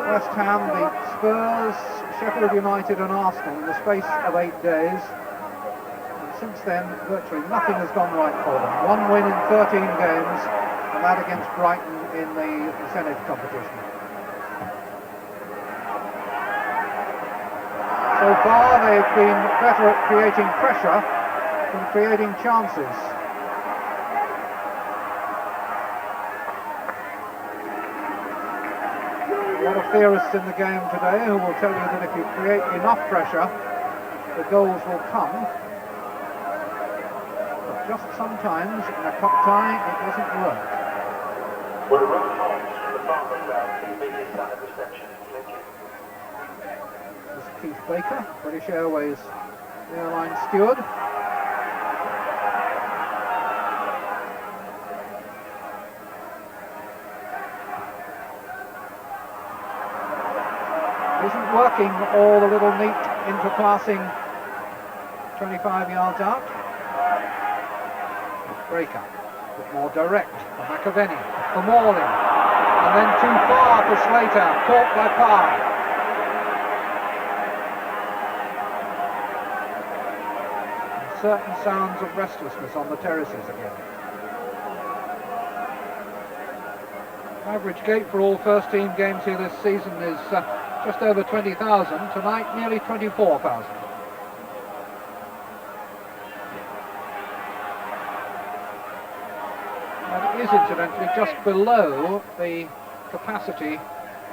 West Ham beat Spurs, Sheffield United and Arsenal in the space of 8 days. And since then, virtually nothing has gone right for them. One win in 13 games, and that against Brighton in the Senate competition. So far they've been better at creating pressure than creating chances. A lot of theorists in the game today who will tell you that if you create enough pressure, the goals will come. But just sometimes in a cup tie it doesn't work. We're around Holmes from the Farnborough Town TV standard reception. Thank you. This is Keith Baker, British Airways airline steward. Isn't working all the little neat interclassing 25 yards out. Breaker, a bit more direct for McAvenny, for Morley, and then too far for Slater, caught by Parr. Certain sounds of restlessness on the terraces again. Average gate for all first team games here this season is just over 20,000. Tonight nearly 24,000. And it is incidentally just below the capacity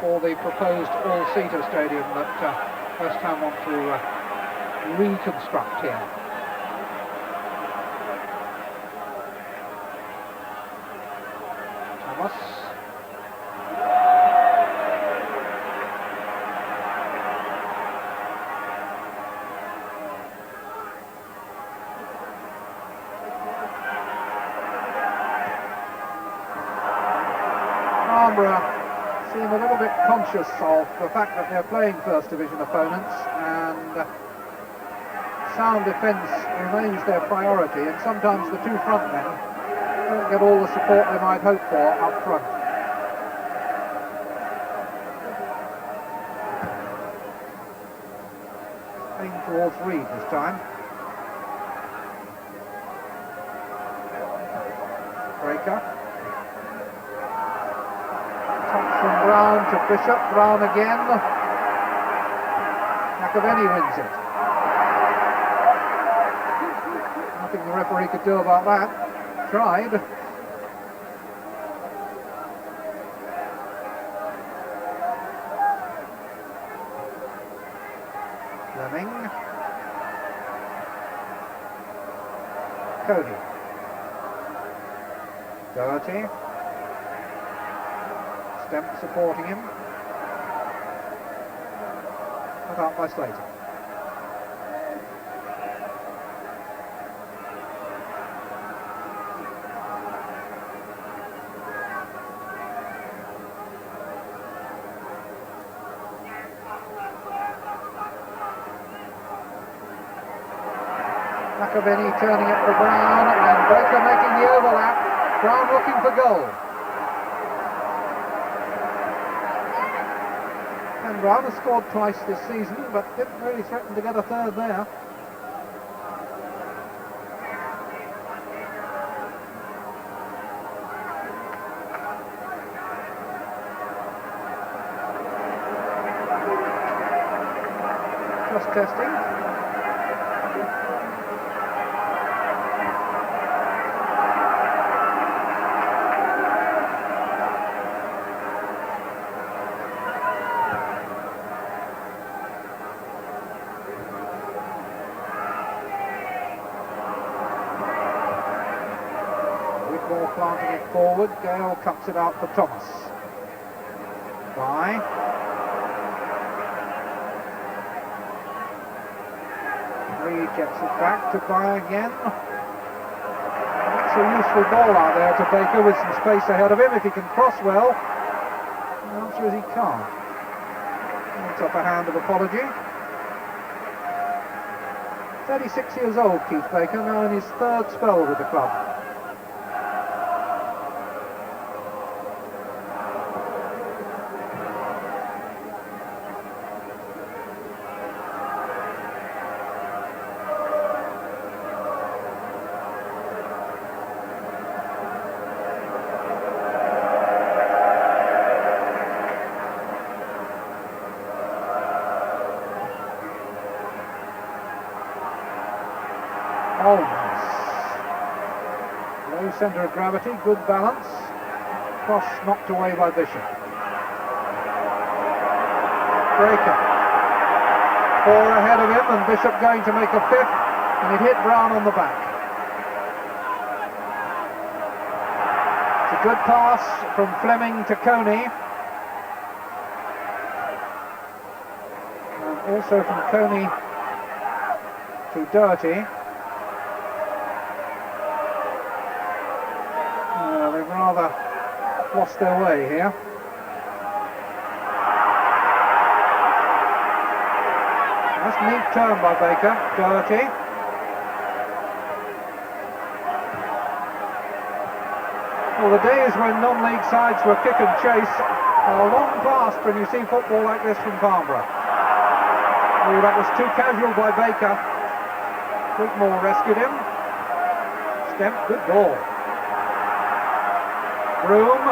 for the proposed all-seater stadium that West Ham want to reconstruct here. Thomas. Farnborough seem a little bit conscious of the fact that they're playing First Division opponents, and sound defence remains their priority, and sometimes the two front men don't get all the support they might hope for up front. Aimed towards Reed this time. Breaker. Touch from Brown to Bishop. Brown again. McAvenny wins it. Nothing the referee could do about that. Tried. Fleming. Cody. Doherty. Stemp supporting him. Cut out by Slater. McAvenny turning it for Brown, and Breaker making the overlap. Brown looking for goal. And Brown has scored twice this season, but didn't really threaten to get a third there. Just testing. Planting it forward, Gale cuts it out for Thomas. By. Reed gets it back to By again. That's a useful ball out there to Baker with some space ahead of him. If he can cross well, the answer is he can't. That's up a hand of apology. 36 years old, Keith Baker, now in his third spell with the club. Low centre of gravity, good balance. Cross knocked away by Bishop. Breaker. 4 ahead of him, and Bishop going to make a fifth, and it hit Brown on the back. It's a good pass from Fleming to Coney. And also from Coney to Doherty. They've rather lost their way here. That's a neat turn by Baker. Doherty. Well, the days when non-league sides were kick and chase are long past when you see football like this from Farnborough. Oh, that was too casual by Baker. Whitmore rescued him. Stemp, good ball. Broom.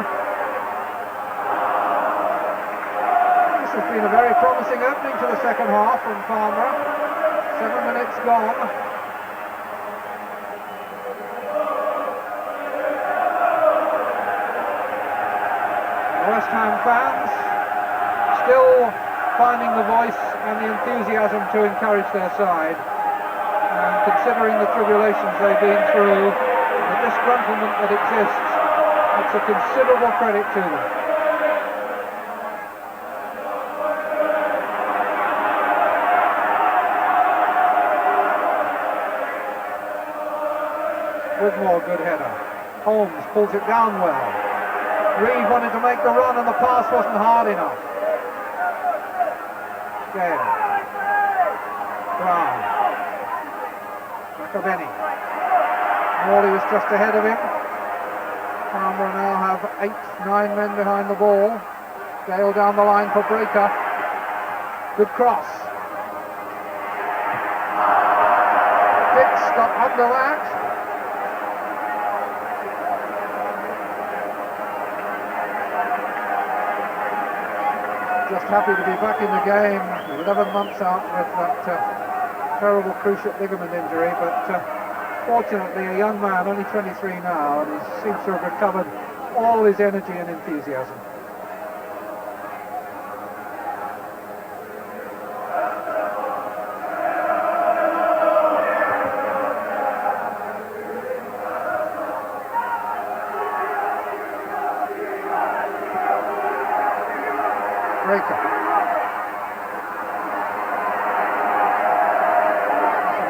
This has been a very promising opening to the second half from Farnborough. 7 minutes gone. West Ham fans still finding the voice and the enthusiasm to encourage their side, and considering the tribulations they've been through and the disgruntlement that exists, it's a considerable credit to them. Whitmore, good header. Holmes pulls it down well. Reed wanted to make the run and the pass wasn't hard enough. Gale. Brown. McAvenny. Morley was just ahead of him. Farnborough now have 8-9 men behind the ball. Gale down the line for Breaker. Good cross. Dix got under that. Just happy to be back in the game. 11 months out with that terrible cruciate ligament injury, but fortunately a young man, only 23 now, and he seems to have recovered all his energy and enthusiasm. Breaker.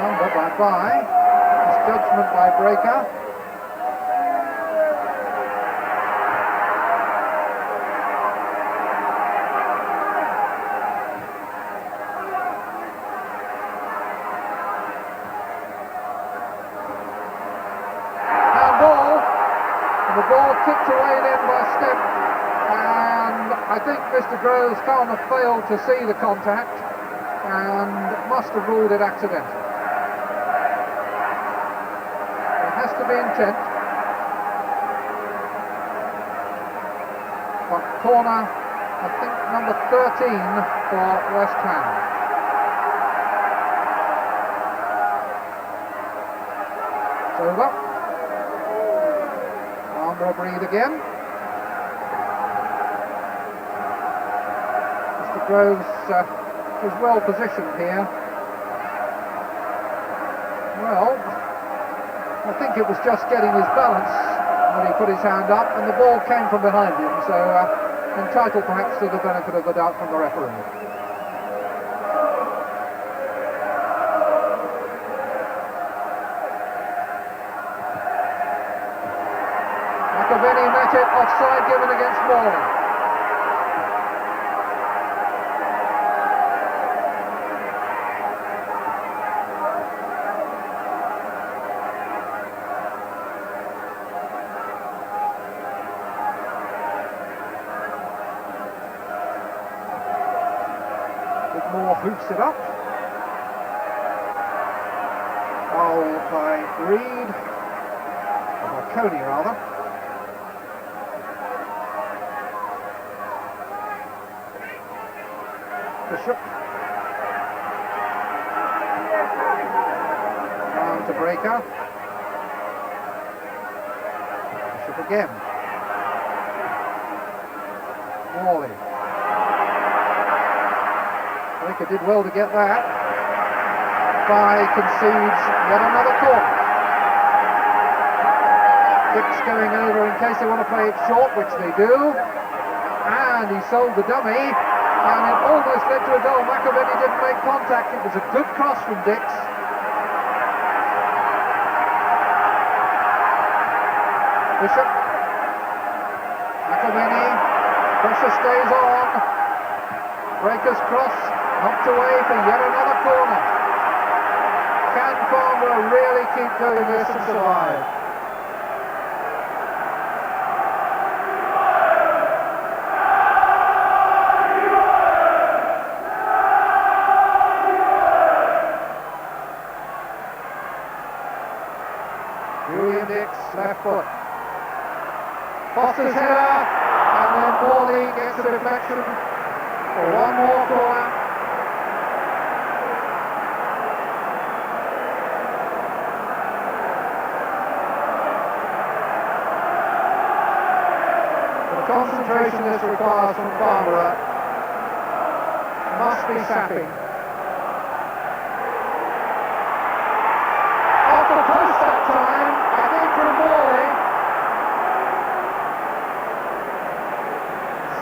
Number by Bye. Misjudgment by Breaker. Handball. And the ball kicked away then by Stemp. I think Mr. Groves can't have failed to see the contact and must have ruled it accidental. There has to be intent. But corner, I think number 13 for West Ham. It's over. Farnborough breathe again. Groves was well positioned here. Well, I think it was just getting his balance when he put his hand up, and the ball came from behind him, so entitled perhaps to the benefit of the doubt from the referee. McAvenny met it, offside given against Morley. Moore hoops it up. Foul by Reed, or by Coney rather. Bishop. Down to Breaker. Bishop again. Morley. Breaker did well to get that. Bye concedes yet another corner. Dix going over in case they want to play it short, which they do. And he sold the dummy, and it almost led to a goal. McAvenny didn't make contact. It was a good cross from Dix. Bishop. McAvenny. Pressure stays on. Breaker's cross. Knocked away for yet another corner. Can Farnborough really keep doing this and survive? left foot. Foster's header, and then Morley gets a deflection for one more corner. The concentration this requires from Farnborough must be sapping. Off the post that time, I think from Morley.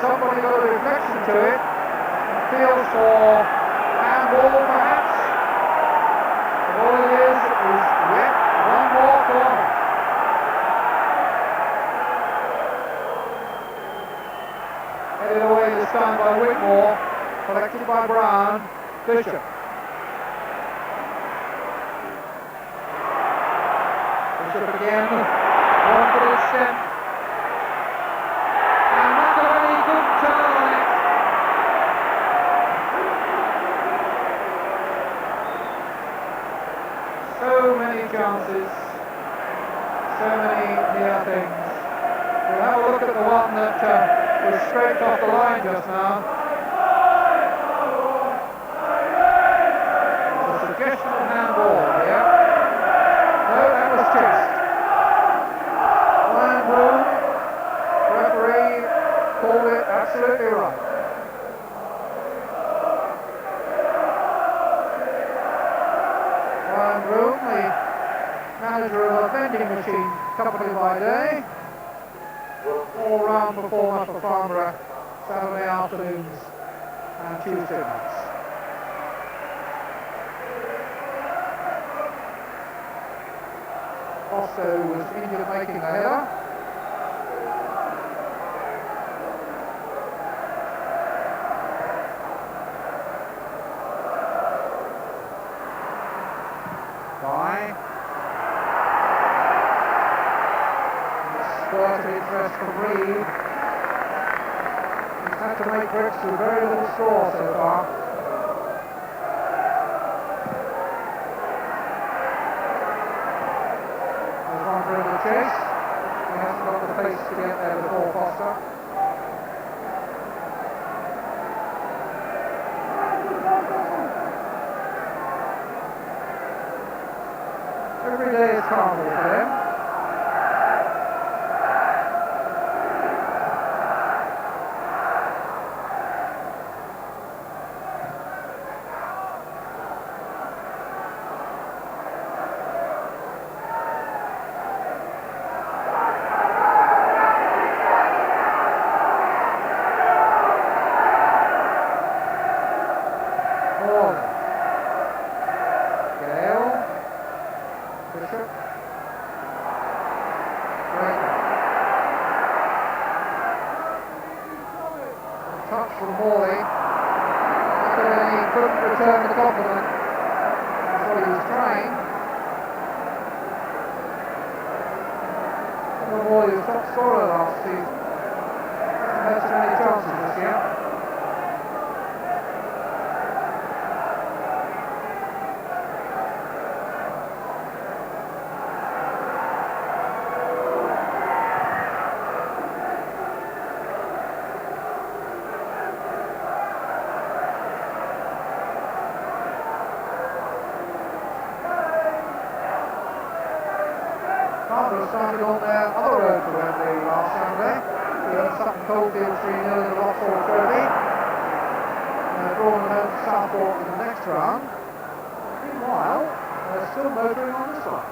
Somebody got a reflection to it, feels for handball perhaps. And all it is yet one more corner. Headed away this time by Whitmore, collected by Brown, Bishop. Bishop again, one good step. So many chances, so many near things. We'll have a look at the one that was straight off the line just now. There's a suggestion of handball here. No, that was chest. Line rule, referee called it absolutely right. Room, the manager of a vending machine company by day, all-round performer for Farnborough Saturday afternoons and Tuesday nights. Foster was injured making the header. Spurt of interest from Reed. He's had to make bricks with very little straw so far. There's one for the chase. He hasn't got the pace to get there before Foster. Every day is carnival for them. Bishop. Touch from Morley. He couldn't return the compliment. That's what he was trying. Morley was top scorer last season. Hasn't had so many chances this year. Farnborough started on their other road to Wembley last Saturday. We had Sutton Coldfield 3-0 in the Rockford Trophy. They're drawn at home to Southport in the next round. Meanwhile, they're still motoring on this one.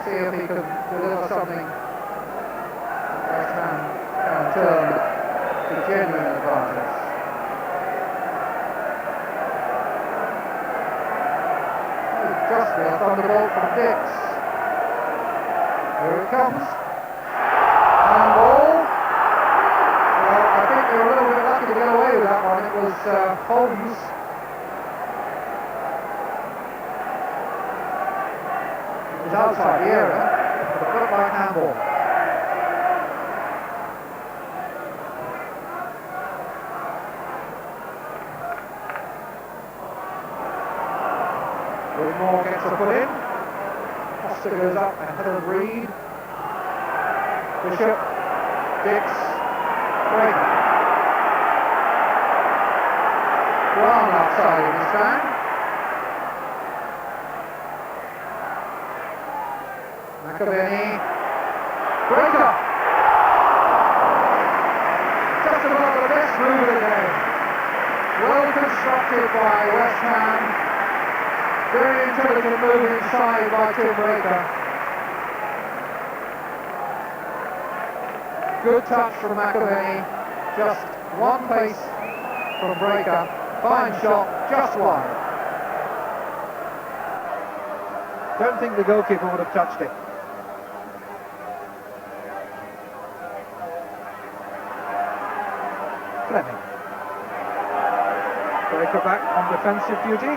see if he can deliver something West Ham can turn to genuine advantage. Just the thunderbolt from Dix. Here it comes. Handball. Well, I think they were a little bit lucky to get away with that one. It was Holmes. It was outside the area, but it looked like handball. Moore gets a foot in. Foster goes up ahead of Reed. Bishop. Dix. Breaker. Brown outside in his stand. McAvenny. Breaker. Just about the best move of the game. Well constructed by West Ham. Very intelligent move inside by Tim Breaker. Good touch from McAvenny. Just one pace from Breaker. Fine shot, just wide. Don't think the goalkeeper would have touched it. Fleming. Breaker back on defensive duty.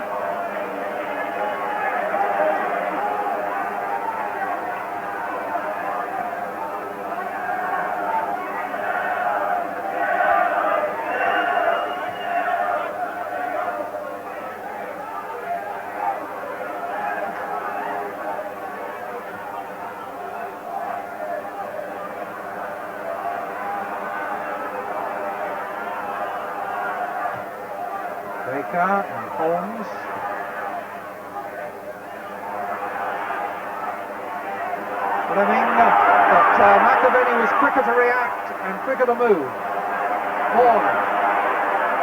Baker and Holmes. Fleming, but McAvenny was quicker to react and quicker to move. Horn.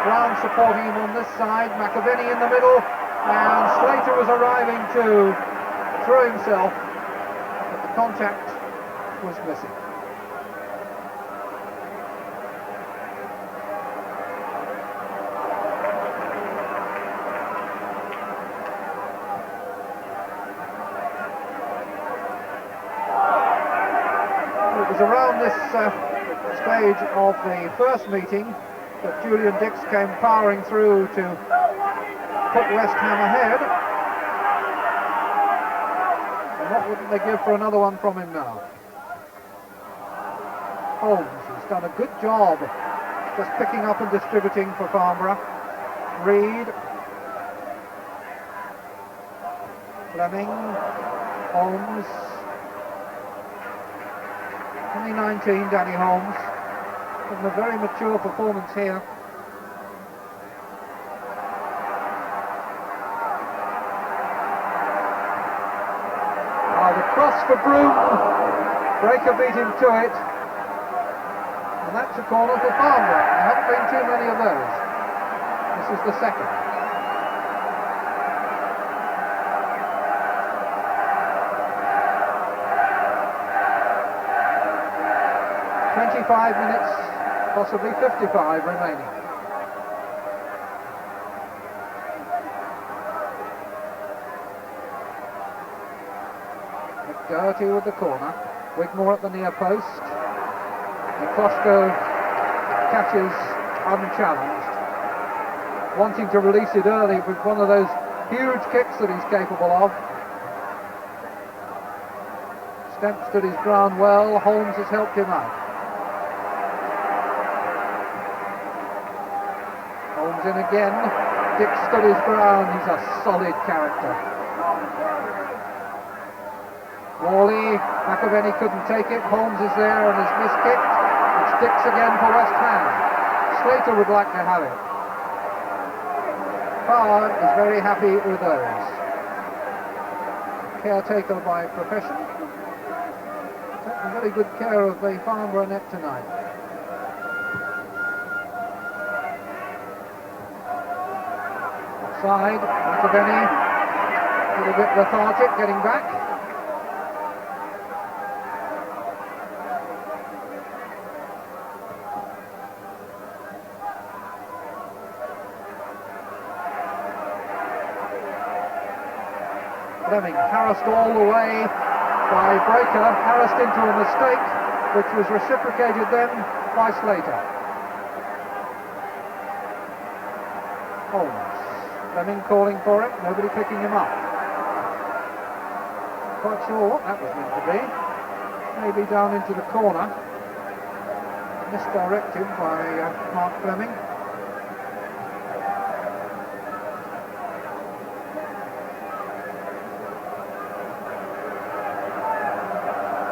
Brown supporting him on this side, McAvenny in the middle, and Slater was arriving to throw himself, but the contact was missing. Around this stage of the first meeting that Julian Dix came powering through to put West Ham ahead. And what wouldn't they give for another one from him now? Holmes has done a good job just picking up and distributing for Farnborough. Reed. Fleming. Holmes. Only 19, Danny Holmes. From a very mature performance here. The cross for Broom. Breaker beat him to it. And that's a corner for Farnborough. There haven't been too many of those. This is the second. Minutes, possibly 55 remaining. McDoherty with the corner. Wigmore at the near post. And Klosko catches unchallenged. Wanting to release it early with one of those huge kicks that he's capable of. Stemp stood his ground well. Holmes has helped him out. In again, Dick stood his ground, he's a solid character. Worley, McAvenny couldn't take it, Holmes is there and is miskicked. It's Dix again for West Ham. Slater would like to have it. Farr is very happy with those. Caretaker by profession. Taking very good care of the Farnborough net tonight. Side, McAvenny, a little bit lethargic, getting back. Fleming harassed all the way by Breaker, harassed into a mistake, which was reciprocated then by Slater. Holmes. Fleming calling for it, nobody picking him up. Quite sure what that was meant to be. Maybe down into the corner. Misdirected by Mark Fleming.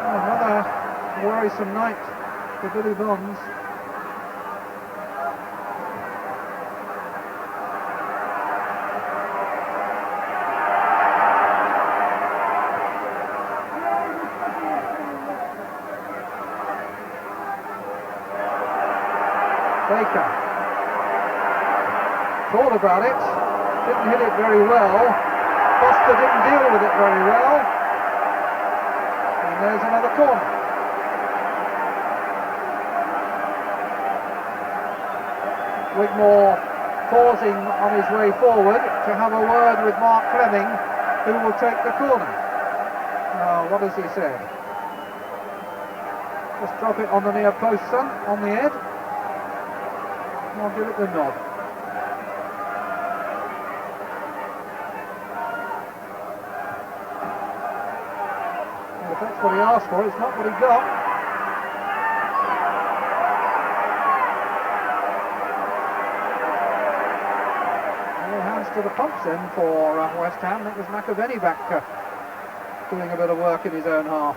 Another worrisome night for Billy Bonds. Baker thought about it, didn't hit it very well. Foster didn't deal with it very well. And there's another corner. Wigmore pausing on his way forward to have a word with Mark Fleming, who will take the corner. What has he said? Just drop it on the near post, son, on the head. I'll give it the nod. Well, if that's what he asked for, it's not what he got. Well, hands to the pumps then for West Ham. That was McAvenny back doing a bit of work in his own half.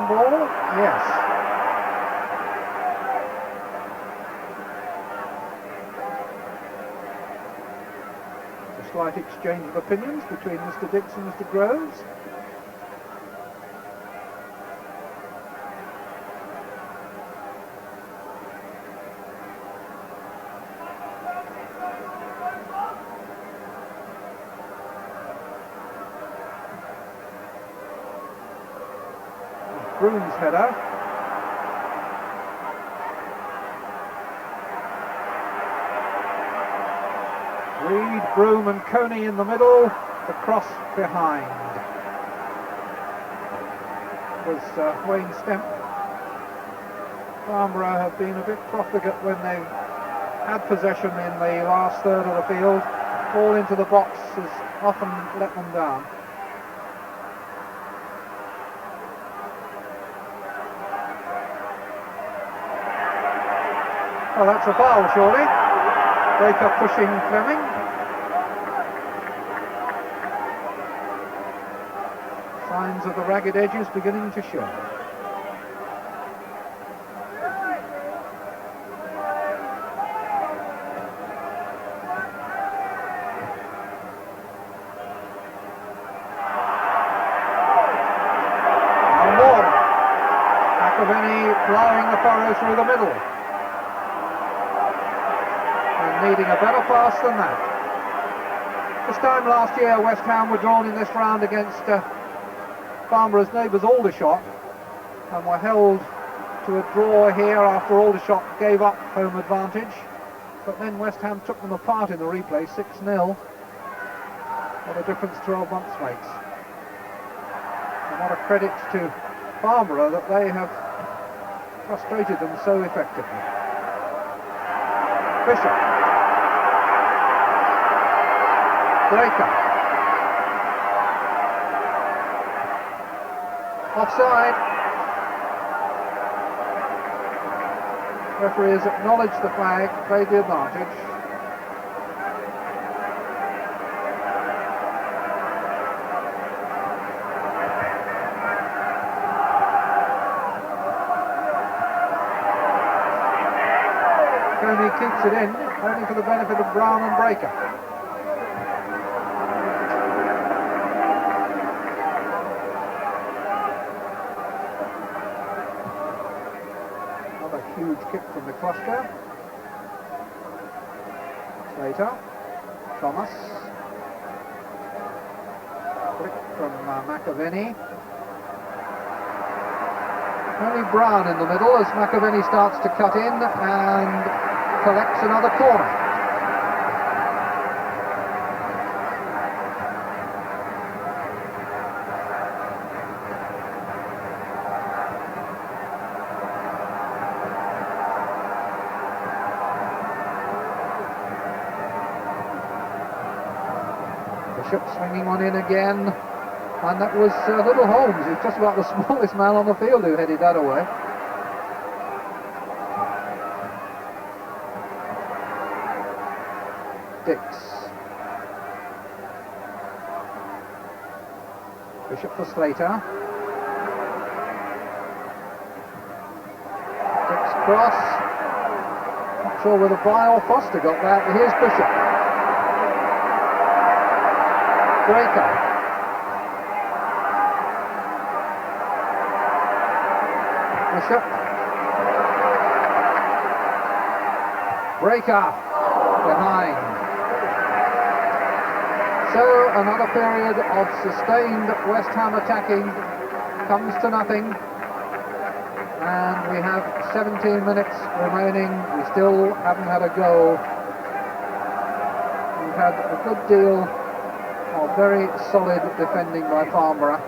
Ball? Yes. A slight exchange of opinions between Mr. Dix and Mr. Groves. Broom's header. Reed, Broom and Coney in the middle, the cross behind. Was Wayne Stemp. Farnborough have been a bit profligate when they've had possession in the last third of the field. All into the box has often let them down. Well, that's a foul, surely. Breaker pushing Fleming. Signs of the ragged edges beginning to show. And more. McAvenny plowing the furrow through the middle. Needing a better pass than that. This time last year West Ham were drawn in this round against Farnborough's neighbours Aldershot and were held to a draw here after Aldershot gave up home advantage, but then West Ham took them apart in the replay 6-0. What a difference 12 months makes. And what a credit to Farnborough that they have frustrated them so effectively. Bishop. Breaker. Offside. Referee has acknowledged the flag, played the advantage. Coney keeps it in, only for the benefit of Brown and Breaker. Huge kick from the cluster. Slater. Thomas. Flick from McAvenny. Only Brown in the middle as McAvenny starts to cut in and collects another corner. Bishop swinging one in again, and that was Little Holmes, who's just about the smallest man on the field, who headed that away. Dix. Bishop for Slater. Dix cross. Not sure whether Bry or Foster got that, but here's Bishop. Breaker. Bishop. Breaker. Behind. So another period of sustained West Ham attacking comes to nothing, and we have 17 minutes remaining. We still haven't had a goal. We've had a good deal of very solid defending by Farnborough,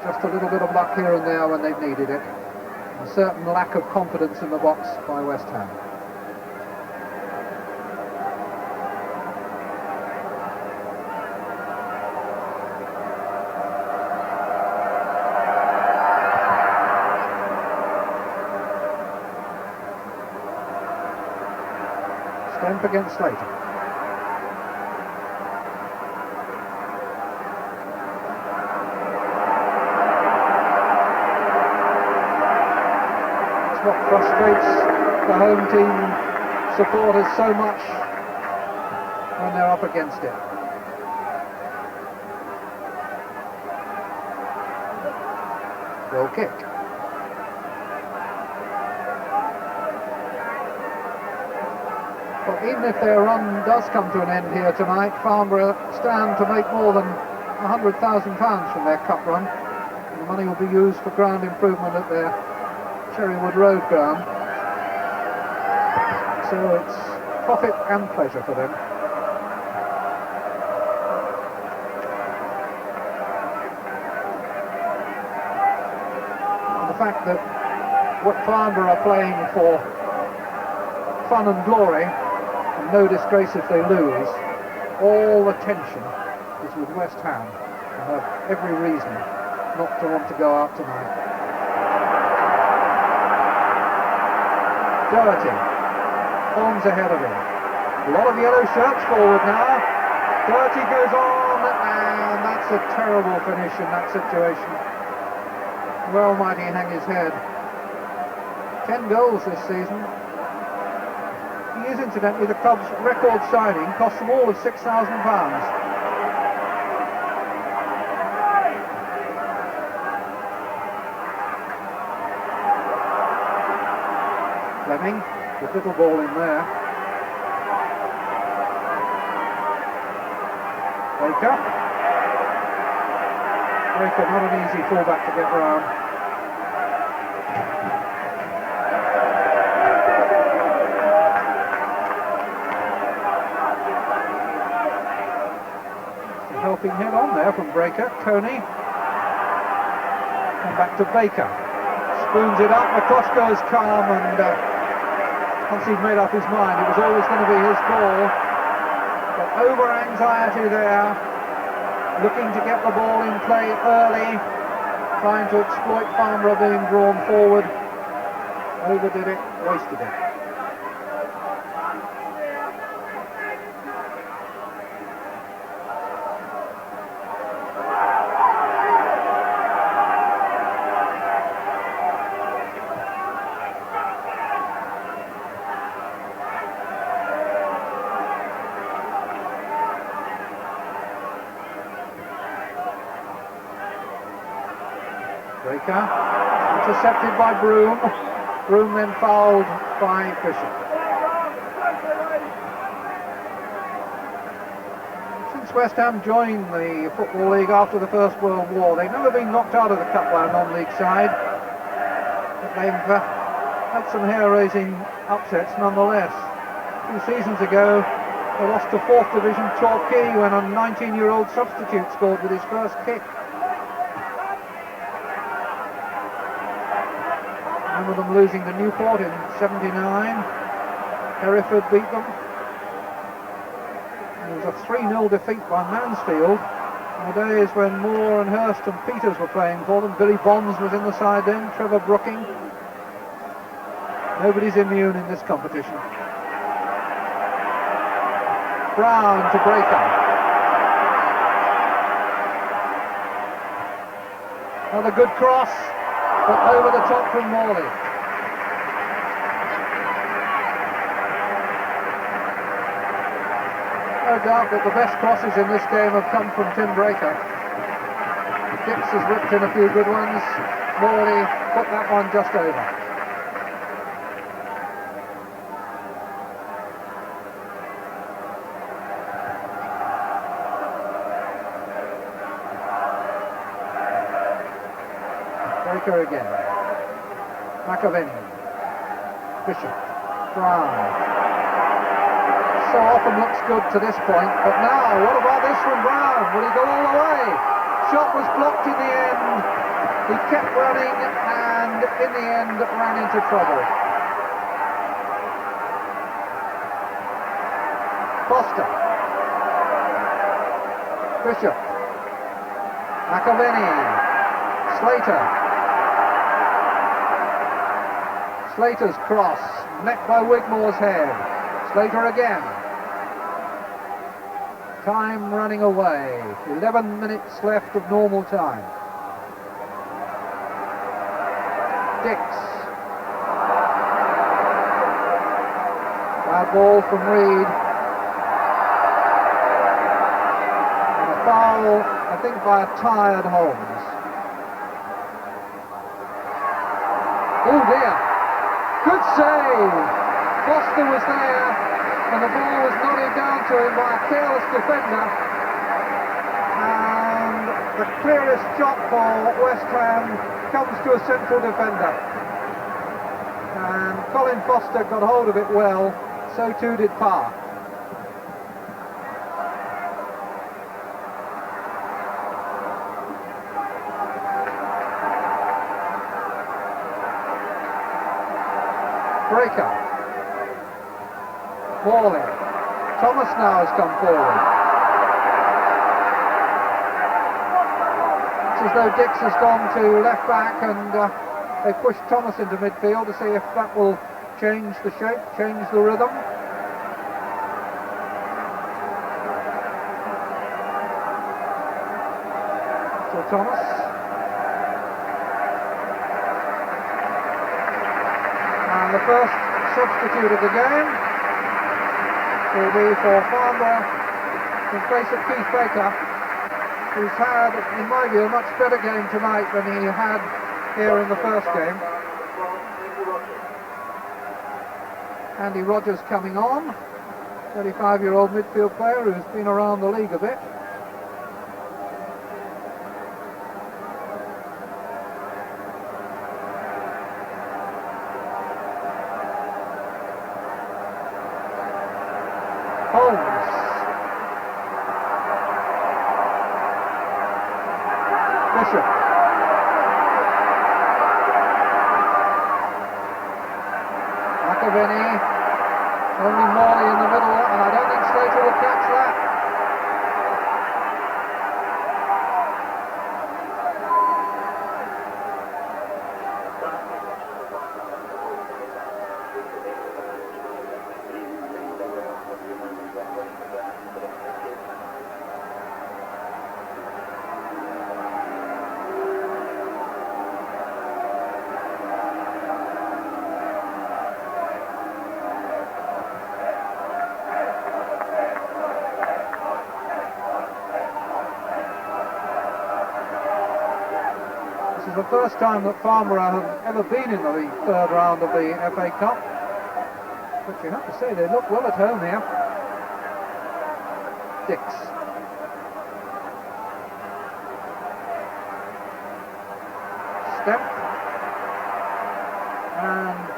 just a little bit of luck here and there when they've needed it, a certain lack of confidence in the box by West Ham. Stemp against Slater. It's what frustrates the home team supporters so much when they're up against it. Goal kick. Well, even if their run does come to an end here tonight, Farnborough stand to make more than £100,000 from their cup run. The money will be used for ground improvement at their Cherrywood Road ground. So it's profit and pleasure for them. And the fact that what Farnborough are playing for fun and glory, and no disgrace if they lose, all the tension is with West Ham, and have every reason not to want to go out tonight. Doherty, Holmes ahead of him. A lot of yellow shirts forward now. Doherty goes on, and that's a terrible finish in that situation. Well might he hang his head. 10 goals this season. He is incidentally the club's record signing, cost them all of £6,000. Fleming, with little ball in there. Baker. Baker, not an easy fullback to get round. Helping head on there from Breaker. Coney. Come back to Baker. Spoons it up. The cross goes calm, and once he'd made up his mind, it was always going to be his ball. But over anxiety there, looking to get the ball in play early, trying to exploit Farnborough being drawn forward. Overdid it, wasted it. Breaker, intercepted by Broom. Broom then fouled by Bishop. Since West Ham joined the Football League after the First World War, they've never been knocked out of the cup by a non-league side. But but they've had some hair-raising upsets nonetheless. 2 seasons ago, they lost to 4th Division Torquay when a 19-year-old substitute scored with his first kick. Remember them losing to Newport in '79. Hereford beat them. It was a 3-0 defeat by Mansfield in the days when Moore and Hurst and Peters were playing for them. Billy Bonds was in the side then, Trevor Brooking. Nobody's immune in this competition. Brown to Breaker. Another good cross, but over the top from Morley. No doubt that the best crosses in this game have come from Tim Breaker. Dix has whipped in a few good ones. Morley put that one just over. Breaker again. McAvenny. Bishop. Brown. So often looks good to this point, but now, what about this from Brown? Will he go all the way? Shot was blocked in the end. He kept running and in the end ran into trouble. Foster. Bishop. McAvenny. Slater. Slater's cross, met by Wigmore's head. Slater again. Time running away. 11 minutes left of normal time. Dix. Bad ball from Reed. And a foul, I think, by a tired Holmes. Oh dear. Good save. Foster was there, and the ball was nodded down to him by a careless defender. And the clearest shot for West Ham comes to a central defender. And Colin Foster got hold of it well, so too did Parr. Breaker. Morley. Thomas now has come forward. It's as though Dix has gone to left back and they pushed Thomas into midfield to see if that will change the shape, change the rhythm. So Thomas. And the first substitute of the game will be for Farnborough in place of Keith Baker, who's had, in my view, a much better game tonight than he had here in the first game. Andy Rogers coming on, 35-year-old midfield player who's been around the league a bit. Holmes. Bishop. McAvenny. Only Morley in the middle, and I don't think Slater will catch that. This is the first time that Farnborough have ever been in the third round of the FA Cup. But you have to say they look well at home here. Dix. Step.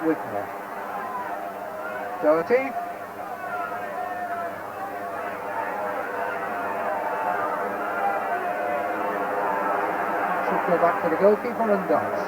Wigmore. Doherty. Should go back to the goalkeeper and does.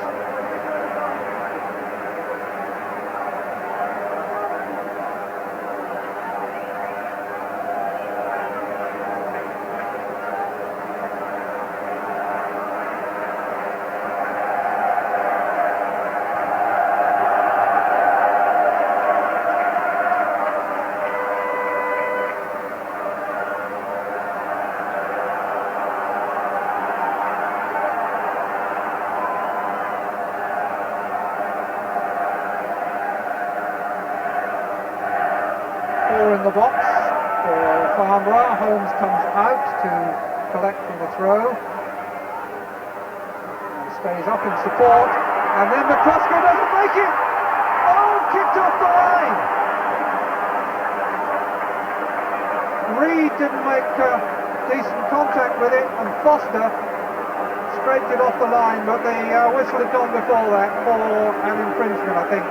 In the box for Farnborough. Holmes comes out to collect from the throw and stays up in support, and then McCluskey doesn't make it. Oh, kicked off the line. Reed didn't make decent contact with it, and Foster scraped it off the line, but the whistle had gone before that for an infringement, I think.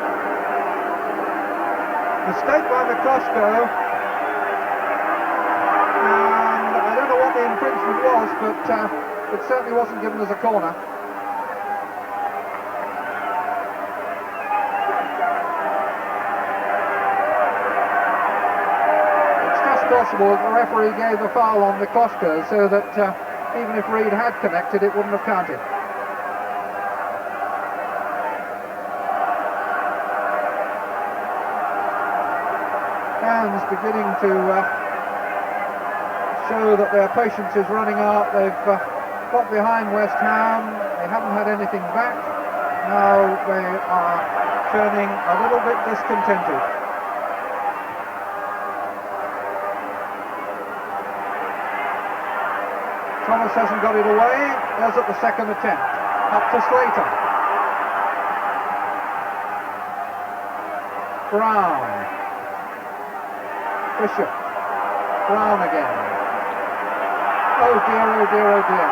Mistake by McCluskey, and I don't know what the infringement was, but it certainly wasn't given as a corner. It's just possible that the referee gave a foul on McCluskey so that even if Reed had connected, it wouldn't have counted. Fans beginning to show that their patience is running out. They've got behind West Ham, they haven't had anything back. Now they are turning a little bit discontented. Thomas hasn't got it away, as at the second attempt. Up to Slater. Brown. Bishop. Brown again. Oh dear, oh dear, oh dear.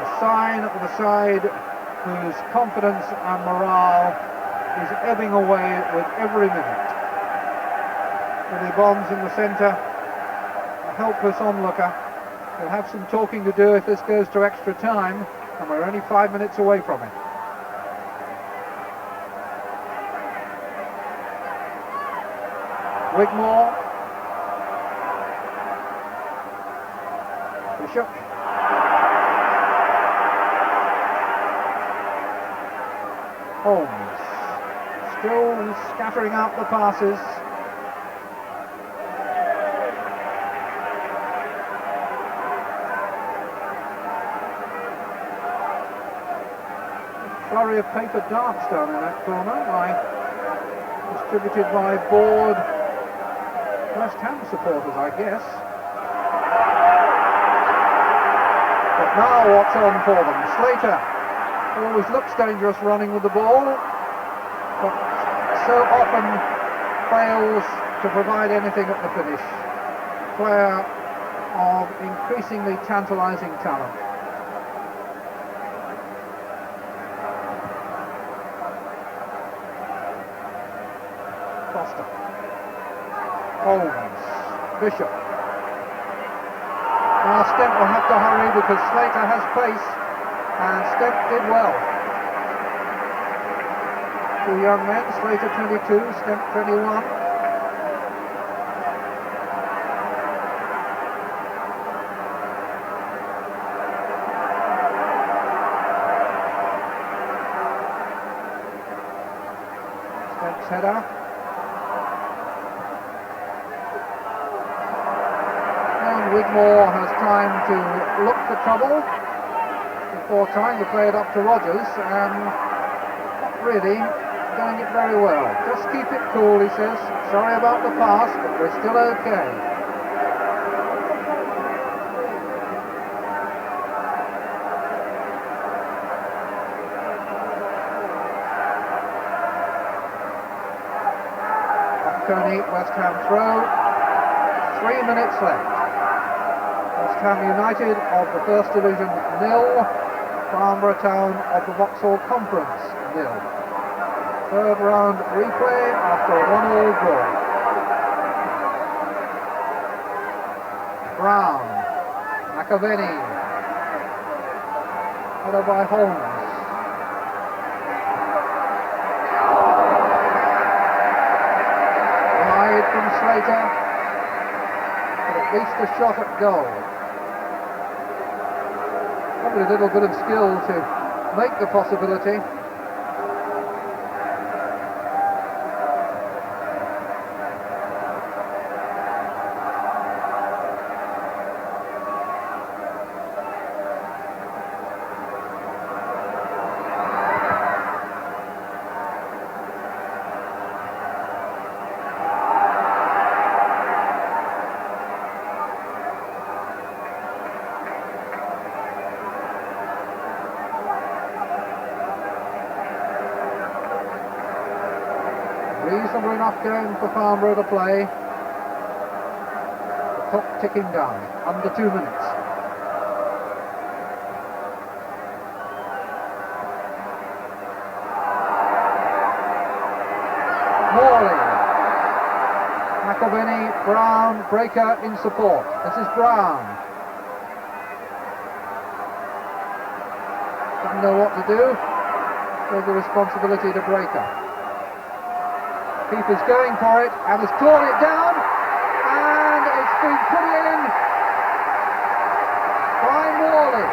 A sign at the side whose confidence and morale is ebbing away with every minute. Billy Bonds in the centre, a helpless onlooker. He'll have some talking to do if this goes to extra time, and we're only 5 minutes away from it. Wigmore. Bishop. Holmes. Still scattering out the passes. Flurry of paper darts down in that corner, distributed by bored West Ham supporters, I guess. But now what's on for them? Slater always looks dangerous running with the ball, but so often fails to provide anything at the finish. Player of increasingly tantalising talent. Foster. Holmes. Bishop. Now Stent will have to hurry because Slater has pace, and Stent did well. Two young men, Slater 22, Stent 21. Stent's header. Wigmore has time to look for trouble before trying to play it up to Rogers, and not really doing it very well. Just keep it cool, he says. Sorry about the pass, but we're still okay. Coney, West Ham throw. 3 minutes left. West Ham United of the First Division 0, Farnborough Town of the Vauxhall Conference 0. Third round replay after a 1-all draw. Brown, McAvenny, header by Holmes. Wide from Slater, but at least a shot at goal. Probably a little bit of skill to make the possibility. Reasonable enough game for Farnborough to play. The clock ticking down, under 2 minutes. Morley, McAvenny, Brown, Breaker in support. This is Brown. Doesn't know what to do. There's the responsibility to Breaker. Keeper's going for it and has clawed it down, and it's been put in by Morley.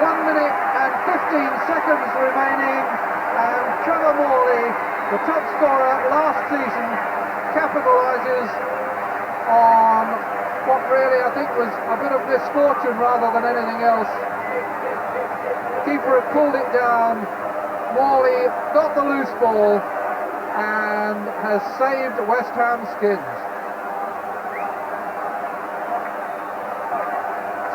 1 minute and 15 seconds remaining, and Trevor Morley, the top scorer last season, capitalises on what really I think was a bit of misfortune rather than anything else. Keeper had pulled it down. Morley got the loose ball and has saved West Ham skins.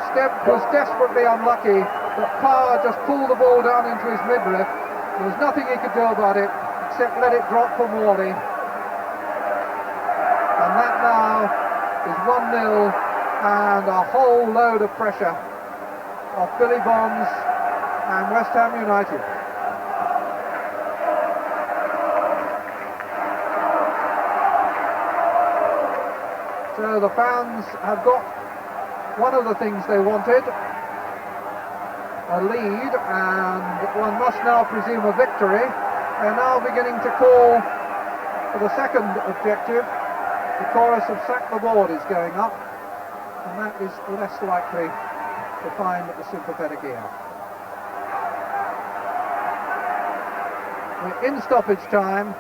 Step was desperately unlucky, but Parr just pulled the ball down into his midriff. There was nothing he could do about it except let it drop for Morley. And that now is 1-0 and a whole load of pressure off Billy Bonds and West Ham United. So the fans have got one of the things they wanted, a lead, and one must now presume a victory. They're now beginning to call for the second objective. The chorus of "Sack the Board" is going up, and that is less likely to find a sympathetic ear. We're in stoppage time.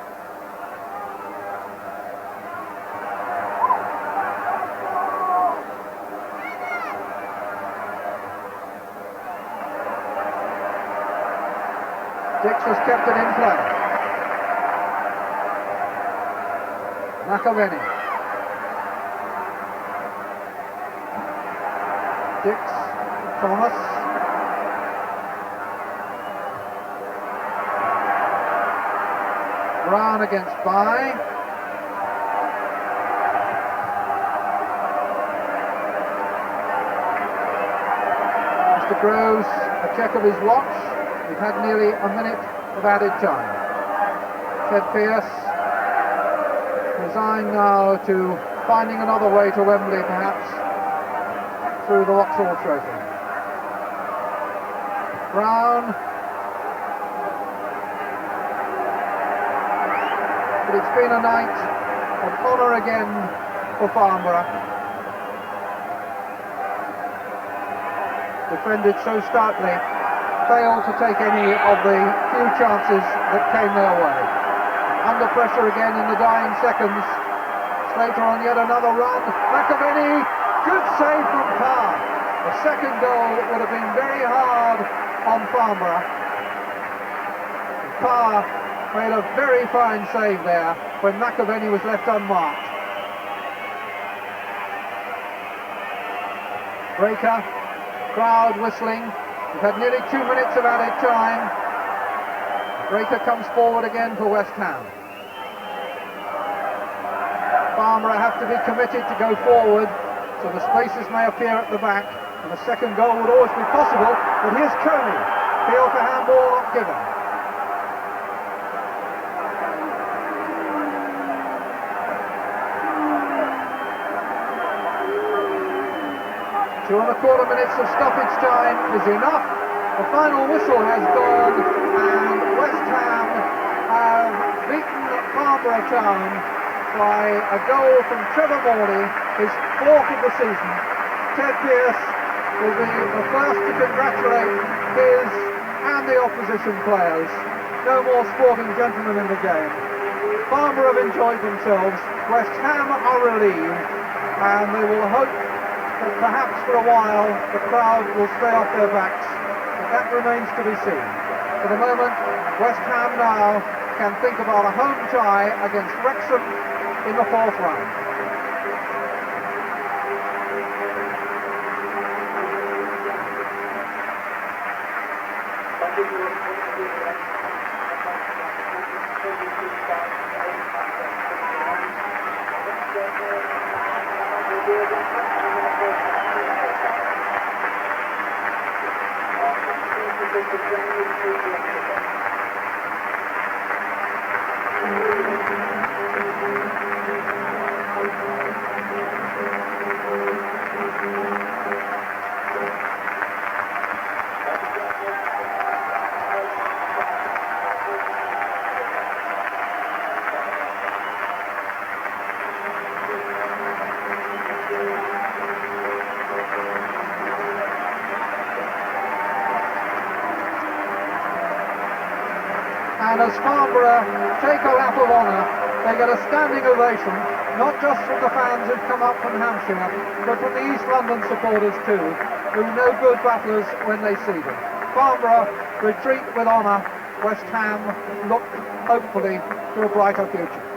Dix has kept it in play. McAvenny. Dix, Thomas. Brown against Bye. Mr. Groves, a check of his watch. We've had nearly a minute of added time. Ted Pearce resigned now to finding another way to Wembley, perhaps, through the Vauxhall Trophy. Brown. But it's been a night of honour again for Farnborough. Defended so stoutly, failed to take any of the few chances that came their way. Under pressure again in the dying seconds. Slater on yet another run. McAvenny, good save from Parr. The second goal would have been very hard on Farnborough. Parr made a very fine save there when McAvenny was left unmarked. Breaker, crowd whistling. We've had nearly 2 minutes of added time. Breaker comes forward again for West Ham. Farnborough have to be committed to go forward so the spaces may appear at the back, and a second goal would always be possible. But here's Kearney, field for handball not given. Two and a quarter minutes of stoppage time is enough. The final whistle has gone, and West Ham have beaten Farnborough Town by a goal from Trevor Morley, his fourth of the season. Ted Pearce will be the first to congratulate his and the opposition players. No more sporting gentlemen in the game. Farnborough have enjoyed themselves. West Ham are relieved, and they will hope that perhaps for a while the crowd will stay off their backs, but that remains to be seen. For the moment, West Ham now can think about a home tie against Wrexham in the fourth round. And as Farnborough take a lap of honour, they get a standing ovation, not just from the fans who've come up from Hampshire, but from the East London supporters too, who know good battlers when they see them. Farnborough retreat with honour. West Ham look, hopefully, to a brighter future.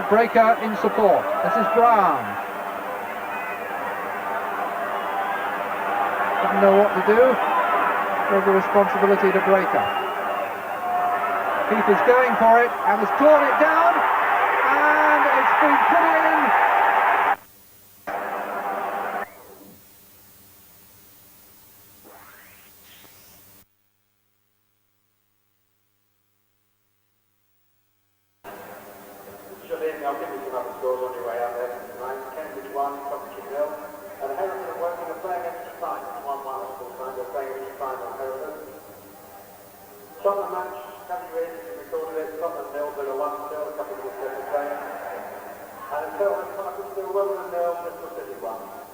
Breaker in support. This is Brown. Doesn't know what to do. There's the responsibility to Breaker. Keeper's going for it and has clawed it down, and it's been put in. I'll give you some other scores on your way out there. Cambridge 1, Coventry 0. And Hereford are working and playing extra time. 1-1 at full time. They're playing extra time on Hereford. Tottenham match, WA, you recorded it. Tottenham 0, Villa 1 still, a couple of minutes left to play. And until Parker still 1-0, Bristol City 1.